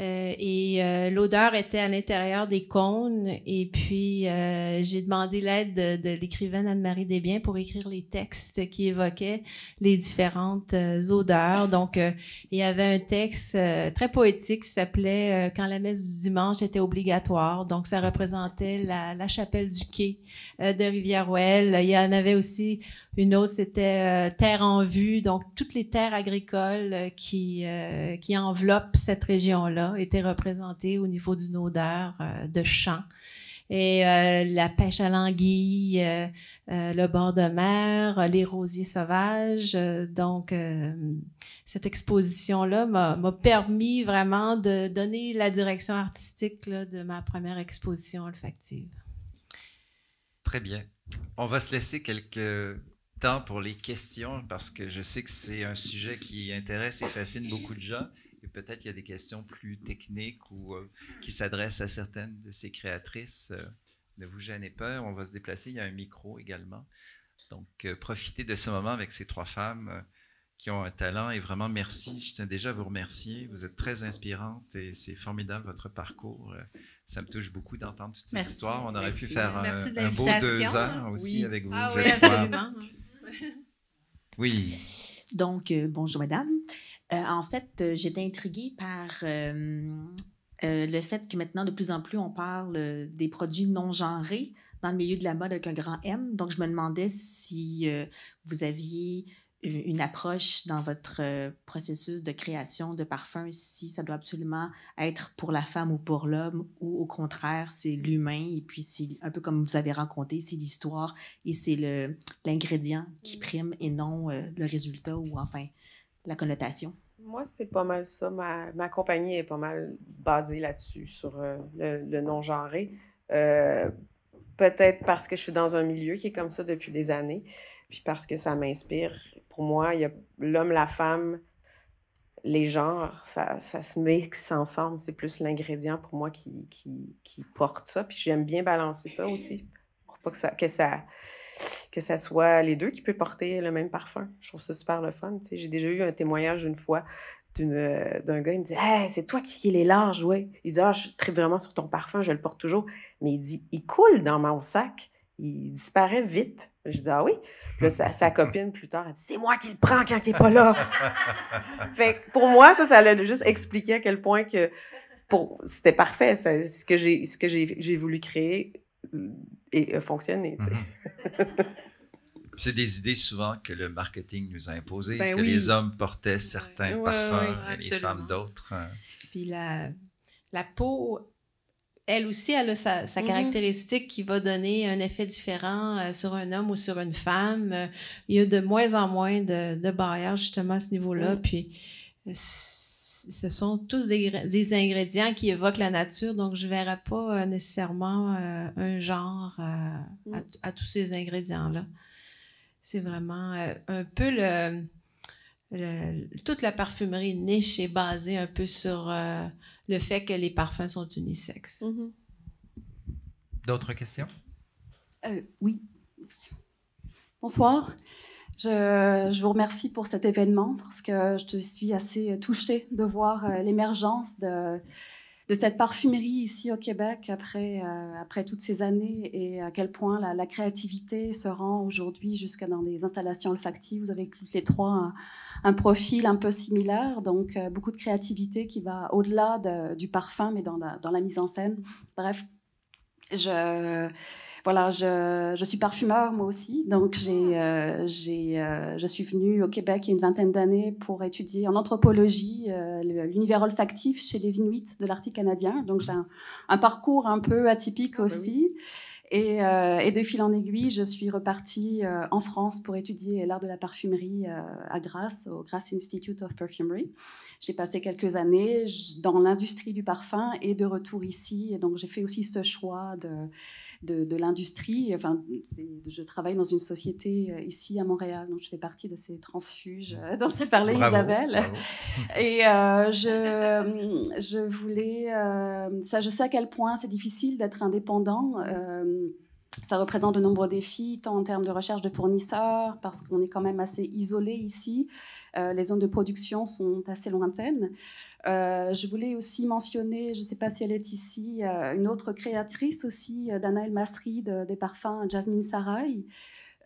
Et l'odeur était à l'intérieur des cônes. Et puis, j'ai demandé l'aide de l'écrivaine Anne-Marie Desbiens pour écrire les textes qui évoquaient les différentes odeurs. Donc, il y avait un texte très poétique qui s'appelait « Quand la messe du dimanche était obligatoire ». Donc, ça représentait la chapelle du quai de Rivière-Ouelle. Il y en avait aussi une autre, c'était terre en vue. Donc, toutes les terres agricoles qui enveloppent cette région-là étaient représentées au niveau d'une odeur de champ. Et la pêche à l'anguille, le bord de mer, les rosiers sauvages. Donc, cette exposition-là m'a permis vraiment de donner la direction artistique là, de ma première exposition olfactive. Très bien. On va se laisser quelques temps pour les questions parce que je sais que c'est un sujet qui intéresse et fascine beaucoup de gens. Et peut-être qu'il y a des questions plus techniques ou qui s'adressent à certaines de ces créatrices. Ne vous gênez pas, on va se déplacer. Il y a un micro également. Donc, profitez de ce moment avec ces 3 femmes qui ont un talent. Et vraiment, merci. Je tiens déjà à vous remercier. Vous êtes très inspirantes et c'est formidable votre parcours. Ça me touche beaucoup d'entendre toutes ces histoires. On aurait pu faire un beau 2 heures aussi avec vous. Ah oui, absolument. Oui. Donc, bonjour madame. En fait, j'étais intriguée par le fait que maintenant, de plus en plus, on parle des produits non genrés dans le milieu de la mode avec un grand M. Donc, je me demandais si vous aviez une approche dans votre processus de création de parfum, si ça doit absolument être pour la femme ou pour l'homme, ou au contraire, c'est l'humain, et puis c'est un peu comme vous avez raconté, c'est l'histoire et c'est l'ingrédient qui prime et non le résultat ou enfin la connotation. Moi, c'est pas mal ça. Ma compagnie est pas mal basée là-dessus, sur le non-genré. Peut-être parce que je suis dans un milieu qui est comme ça depuis des années, puis parce que ça m'inspire. Pour moi, il y a l'homme, la femme, les genres, ça se mixe ensemble. C'est plus l'ingrédient pour moi qui porte ça. Puis j'aime bien balancer ça aussi, pour pas que que ça soit les deux qui peuvent porter le même parfum. Je trouve ça super le fun. Tu sais, j'ai déjà eu un témoignage une fois d'un gars, il me dit « Hey, c'est toi qui les larges, ouais. » Il dit « Ah, je tripe vraiment sur ton parfum, je le porte toujours. » Mais il dit « Il coule dans mon sac. Il disparaît vite. » Je dis « Ah oui? » Puis là, sa copine, plus tard, elle dit « C'est moi qui le prends quand il n'est pas là. » Fait que pour moi, ça l'a juste expliqué à quel point que c'était parfait. Ce que j'ai voulu créer et a fonctionné. C'est des idées souvent que le marketing nous a imposées, Ben que oui. les hommes portaient certains parfums et les absolument. femmes d'autres. Puis la peau, elle aussi, elle a sa caractéristique qui va donner un effet différent sur un homme ou sur une femme. Il y a de moins en moins de barrières justement à ce niveau-là. Puis ce sont tous des ingrédients qui évoquent la nature, donc je ne verrais pas nécessairement un genre à tous ces ingrédients-là. C'est vraiment un peu toute la parfumerie niche est basée un peu sur le fait que les parfums sont unisexes. D'autres questions? Oui. Bonsoir. Je vous remercie pour cet événement parce que je suis assez touchée de voir l'émergence de cette parfumerie ici au Québec après toutes ces années et à quel point la créativité se rend aujourd'hui jusqu'à dans des installations olfactives. Vous avez toutes les trois un profil un peu similaire, donc beaucoup de créativité qui va au-delà du parfum, mais dans la mise en scène. Bref, je suis parfumeur moi aussi, donc je suis venue au Québec il y a une vingtaine d'années pour étudier en anthropologie l'univers olfactif chez les Inuits de l'Arctique canadien. Donc j'ai un parcours un peu atypique aussi. Et de fil en aiguille, je suis repartie en France pour étudier l'art de la parfumerie à Grasse, au Grasse Institute of Perfumery. J'ai passé quelques années dans l'industrie du parfum et de retour ici. Et donc j'ai fait aussi ce choix de l'industrie. Enfin, je travaille dans une société ici à Montréal, donc je fais partie de ces transfuges dont tu parlais, Isabelle. Bravo. Et je voulais... je sais à quel point c'est difficile d'être indépendant. Ça représente de nombreux défis, tant en termes de recherche de fournisseurs, parce qu'on est quand même assez isolé ici. Les zones de production sont assez lointaines. Je voulais aussi mentionner, je ne sais pas si elle est ici, une autre créatrice aussi, Dana El Masri des parfums Jasmine Sarai.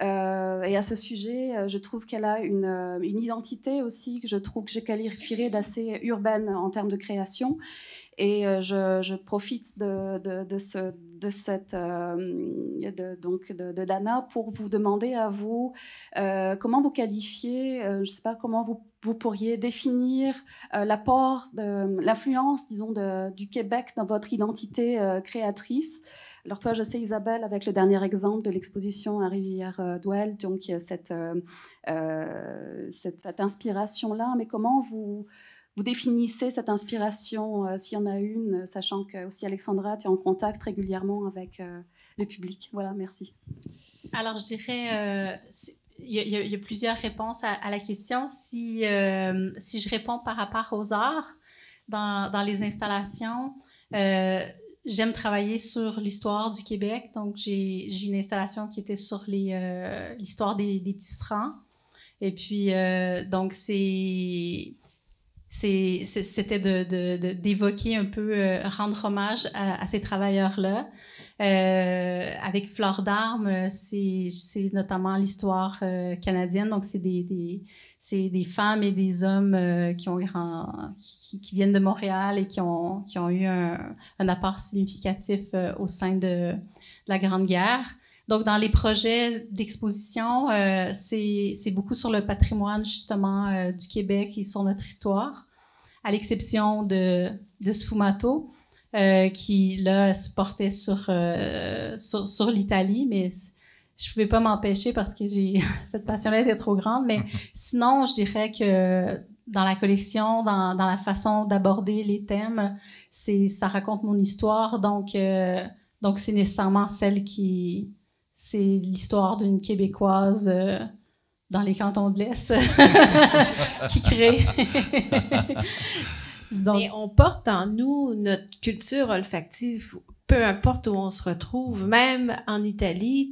Et à ce sujet, je trouve qu'elle a une identité aussi que je qualifierais d'assez urbaine en termes de création. Et je profite de Dana pour vous demander à vous comment vous qualifiez, je ne sais pas comment vous pourriez définir l'apport, l'influence, disons, du Québec dans votre identité créatrice. Alors toi, je sais, Isabelle, avec le dernier exemple de l'exposition à Rivière-Douelle, donc cette inspiration-là, mais comment vous définissez cette inspiration, s'il y en a une, sachant que aussi Alexandra, tu es en contact régulièrement avec le public. Voilà, merci. Alors, je dirais, il y a plusieurs réponses à la question. Si je réponds par rapport aux arts, dans les installations, j'aime travailler sur l'histoire du Québec. Donc, j'ai une installation qui était sur l'histoire des tisserands. Et puis, donc, c'était d'évoquer un peu, rendre hommage à ces travailleurs-là. Avec Fleur d'Armes, c'est notamment l'histoire canadienne. Donc, c'est des femmes et des hommes qui viennent de Montréal et qui ont eu un apport significatif au sein de la Grande Guerre. Donc, dans les projets d'exposition, c'est beaucoup sur le patrimoine, justement, du Québec et sur notre histoire, à l'exception de Sfumato, qui, là, se portait sur l'Italie, mais je ne pouvais pas m'empêcher parce que cette passion-là était trop grande. Mais sinon, je dirais que dans la collection, dans la façon d'aborder les thèmes, ça raconte mon histoire. Donc c'est nécessairement c'est l'histoire d'une Québécoise dans les cantons de l'Est qui crée. Donc, mais on porte en nous notre culture olfactive, peu importe où on se retrouve. Même en Italie,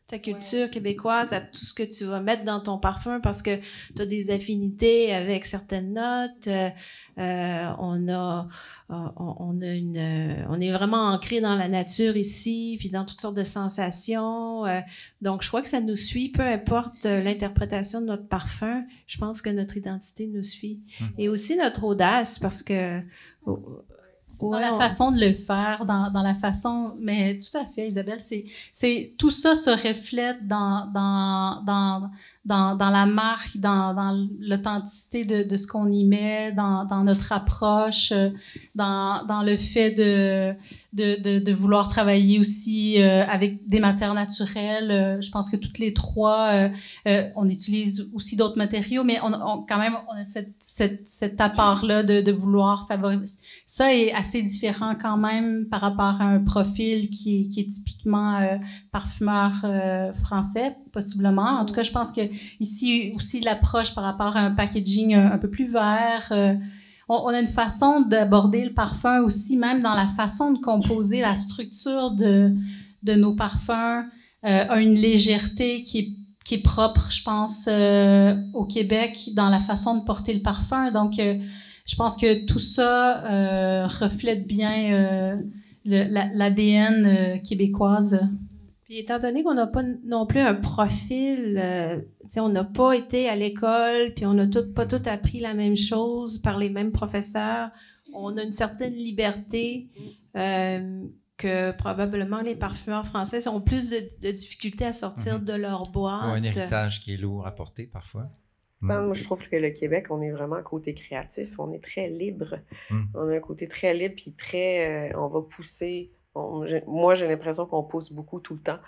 ta culture québécoise, à tout ce que tu vas mettre dans ton parfum parce que tu as des affinités avec certaines notes. On est vraiment ancré dans la nature ici, puis dans toutes sortes de sensations. Donc, je crois que ça nous suit, peu importe l'interprétation de notre parfum. Je pense que notre identité nous suit. Et aussi notre audace, parce que... Dans la façon de le faire, dans la façon... Mais tout à fait, Isabelle, tout ça se reflète dans la marque, dans l'authenticité de ce qu'on y met, dans notre approche, dans le fait de vouloir travailler aussi avec des matières naturelles. Je pense que toutes les trois, on utilise aussi d'autres matériaux, mais quand même, on a cet apport-là de vouloir favoriser. Ça est assez différent quand même par rapport à un profil qui est typiquement parfumeur français, possiblement. En tout cas, je pense que ici aussi l'approche par rapport à un packaging un peu plus vert. On a une façon d'aborder le parfum aussi, même dans la façon de composer la structure de nos parfums, a une légèreté qui est propre, je pense, au Québec dans la façon de porter le parfum. Donc, je pense que tout ça reflète bien l'ADN québécoise. Puis étant donné qu'on n'a pas non plus un profil, on n'a pas été à l'école, puis on n'a pas tout appris la même chose par les mêmes professeurs, on a une certaine liberté que probablement les parfumeurs français ont plus de difficultés à sortir de leur boîte. Ou un héritage qui est lourd à porter parfois. Moi, je trouve que le Québec, on est vraiment côté créatif, on est très libre. On a un côté très libre, puis très... on va pousser... Moi, j'ai l'impression qu'on pousse beaucoup tout le temps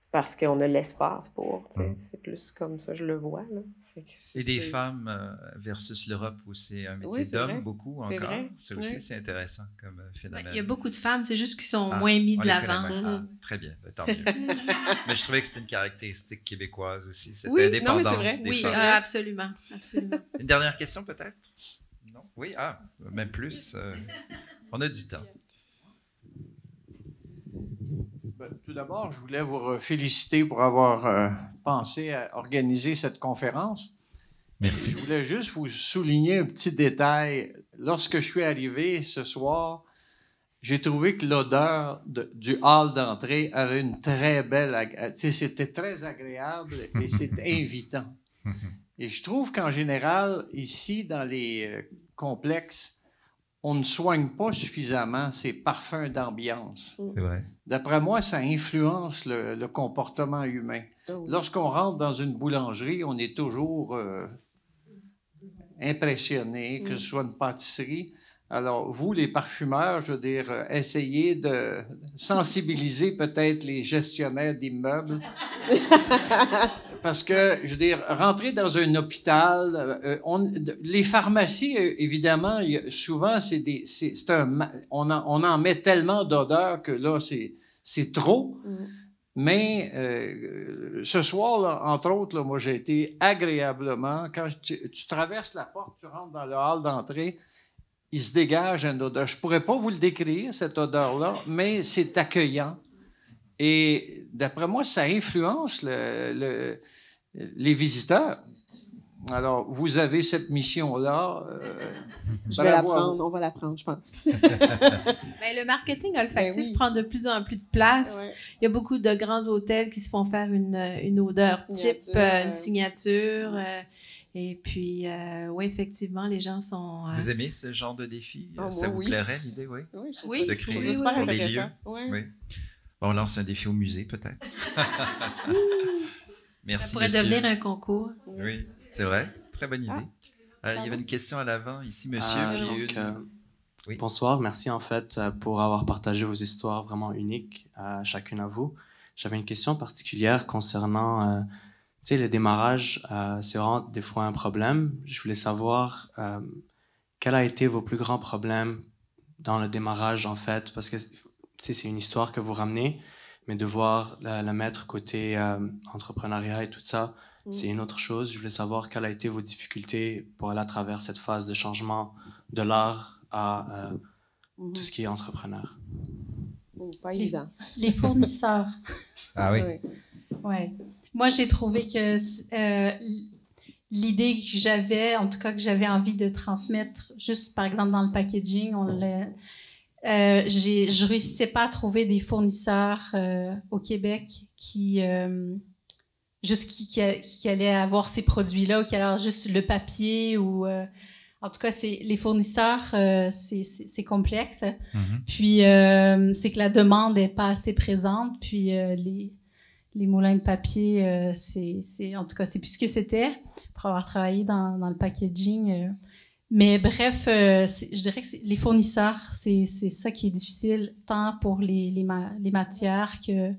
parce qu'on a l'espace pour. C'est plus comme ça, je le vois. Là. Et des femmes versus l'Europe où c'est un métier d'homme, beaucoup encore. Vrai. C'est aussi c'est intéressant comme phénomène. Il y a beaucoup de femmes, c'est juste qu'ils sont moins mis de l'avant. Très bien, tant mieux. Mais je trouvais que c'était une caractéristique québécoise aussi, cette indépendance non, mais c'est vrai. des oui, femmes. Absolument. Une dernière question peut-être? Non? Oui, même plus. On a du temps. Tout d'abord, je voulais vous féliciter pour avoir pensé à organiser cette conférence. Merci. Je voulais juste vous souligner un petit détail. Lorsque je suis arrivé ce soir, j'ai trouvé que l'odeur du hall d'entrée avait une très belle... C'était très agréable et c'est invitant. Et je trouve qu'en général, ici, dans les complexes, on ne soigne pas suffisamment ces parfums d'ambiance. C'est vrai. D'après moi, ça influence le comportement humain. Lorsqu'on rentre dans une boulangerie, on est toujours impressionné, que ce soit une pâtisserie. Alors, vous, les parfumeurs, je veux dire, essayez de sensibiliser peut-être les gestionnaires d'immeubles. Parce que, je veux dire, rentrer dans un hôpital, les pharmacies, évidemment, souvent, on en met tellement d'odeurs que là, c'est trop. Mais ce soir, là, entre autres, là, moi, j'ai été agréablement... Quand tu traverses la porte, tu rentres dans le hall d'entrée, il se dégage une odeur. Je ne pourrais pas vous le décrire, cette odeur-là, mais c'est accueillant. Et d'après moi, ça influence les visiteurs. Alors, vous avez cette mission-là. Je vais la prendre, on va la prendre, je pense. Le marketing olfactif prend de plus en plus de place. Ouais. Il y a beaucoup de grands hôtels qui se font faire une odeur type, une signature. Et puis, oui, effectivement, les gens sont... Vous aimez ce genre de défi? Ça vous plairait, l'idée, oui? Oui, je trouve de créer ça super pour des lieux. Oui. Bon, on lance un défi au musée, peut-être. Merci, ça pourrait devenir un concours. Oui, c'est vrai. Très bonne idée. Il y avait une question à l'avant, ici, monsieur. Oui. Bonsoir, merci en fait pour avoir partagé vos histoires vraiment uniques à chacune à vous. J'avais une question particulière concernant... tu sais, le démarrage, c'est vraiment des fois un problème. Je voulais savoir quels ont été vos plus grands problèmes dans le démarrage, en fait, parce que c'est une histoire que vous ramenez, mais de voir la mettre côté entrepreneuriat et tout ça, c'est une autre chose. Je voulais savoir quelles ont été vos difficultés pour aller à travers cette phase de changement de l'art à tout ce qui est entrepreneur. Pas évident. Les fournisseurs. Ah oui. Ouais. Moi, j'ai trouvé que l'idée que j'avais, en tout cas que j'avais envie de transmettre, juste par exemple dans le packaging, je réussissais pas à trouver des fournisseurs au Québec qui allaient avoir ces produits-là ou qui allaient avoir juste le papier ou en tout cas les fournisseurs c'est complexe. Puis c'est que la demande n'est pas assez présente, puis les moulins de papier en tout cas c'est plus ce que c'était pour avoir travaillé dans le packaging. Mais bref, je dirais que les fournisseurs, c'est ça qui est difficile, tant pour les matières que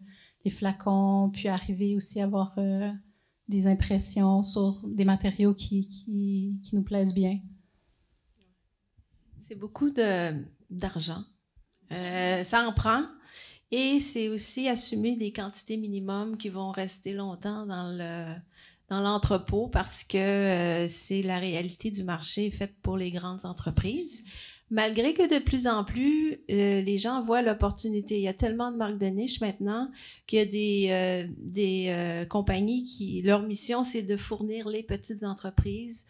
les flacons, puis arriver aussi à avoir des impressions sur des matériaux qui nous plaisent bien. C'est beaucoup d'argent. Ça en prend. Et c'est aussi assumer des quantités minimum qui vont rester longtemps dans l'entrepôt parce que c'est la réalité du marché faite pour les grandes entreprises. Malgré que de plus en plus, les gens voient l'opportunité. Il y a tellement de marques de niche maintenant qu'il y a des compagnies qui, leur mission, c'est de fournir les petites entreprises,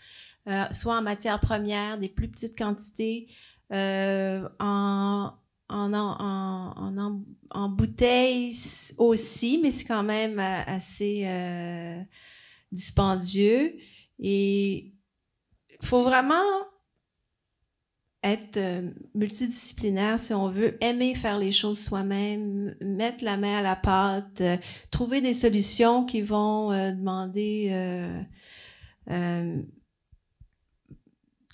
soit en matières premières, des plus petites quantités, en bouteilles aussi, mais c'est quand même assez dispendieux. Et il faut vraiment être multidisciplinaire si on veut, aimer faire les choses soi-même, mettre la main à la pâte, trouver des solutions qui vont demander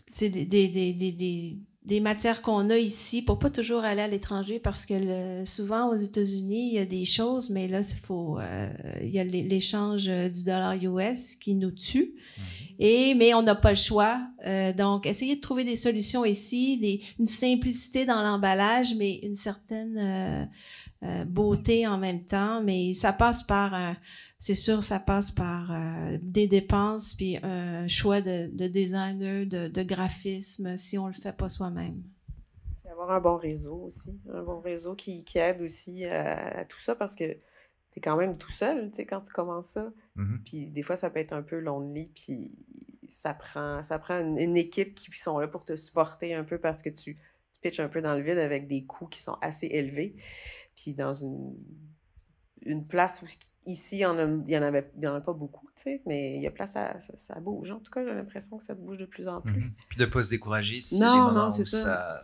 c'est des matières qu'on a ici pour pas toujours aller à l'étranger parce que souvent aux États-Unis, il y a des choses, mais là, il y a l'échange du dollar US qui nous tue. Mais on n'a pas le choix. Donc, essayer de trouver des solutions ici, une simplicité dans l'emballage, mais une certaine beauté en même temps. Mais ça passe par, c'est sûr, ça passe par des dépenses puis un choix de designer, de graphisme, si on le fait pas soi-même. Et avoir un bon réseau aussi. Un bon réseau qui aide aussi à tout ça parce que t'es quand même tout seul, tu sais, quand tu commences ça. Puis des fois, ça peut être un peu lonely, puis ça prend une équipe qui sont là pour te supporter un peu parce que tu pitches un peu dans le vide avec des coûts qui sont assez élevés. Puis dans une place où ici, il y en a pas beaucoup, tu sais, mais il y a place ça bouge. En tout cas, j'ai l'impression que ça bouge de plus en plus. Puis de ne pas se décourager si non, c'est ça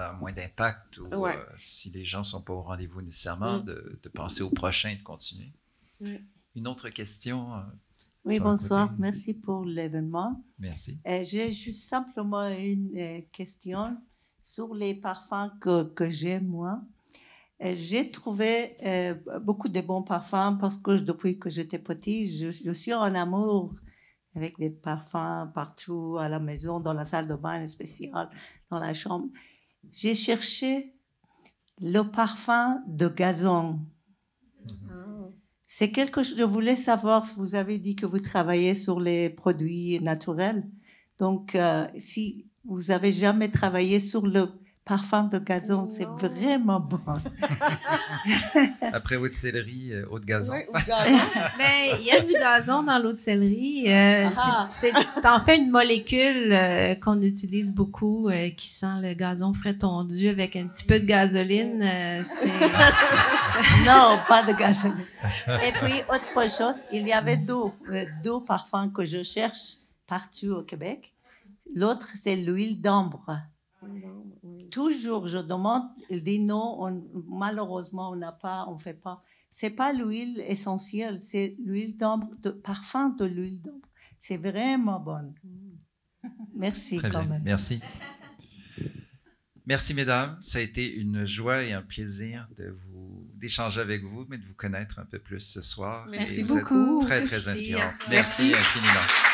a moins d'impact ou si les gens ne sont pas au rendez-vous nécessairement, de penser au prochain et de continuer. Une autre question? Oui, bonsoir. Merci pour l'événement. Merci. J'ai juste simplement une question sur les parfums que j'aime, moi. J'ai trouvé beaucoup de bons parfums parce que depuis que j'étais petite, je suis en amour avec des parfums partout, à la maison, dans la salle de bain spéciale, dans la chambre. J'ai cherché le parfum de gazon. C'est quelque chose, je voulais savoir, vous avez dit que vous travaillez sur les produits naturels. Donc, si vous avez jamais travaillé sur le parfum de gazon, c'est vraiment bon. Après eau de céleri, eau de gazon. Oui, eau de gazon. Mais il y a du gazon dans l'eau de céleri. T'en fais une molécule qu'on utilise beaucoup qui sent le gazon frais tondu avec un petit peu de gasoline. Non, pas de gasoline. Et puis, autre chose, il y avait deux parfums que je cherche partout au Québec. L'autre, c'est l'huile d'ambre. Toujours, je demande, il dit non, malheureusement, on fait pas. C'est pas l'huile essentielle, c'est l'huile d'ambre, parfum de l'huile d'ambre. C'est vraiment bon. Merci Très quand bien. même. Merci. Merci, mesdames. Ça a été une joie et un plaisir d'échanger avec vous, mais de vous connaître un peu plus ce soir. Merci beaucoup. beaucoup. Très, très inspirante. Merci infiniment.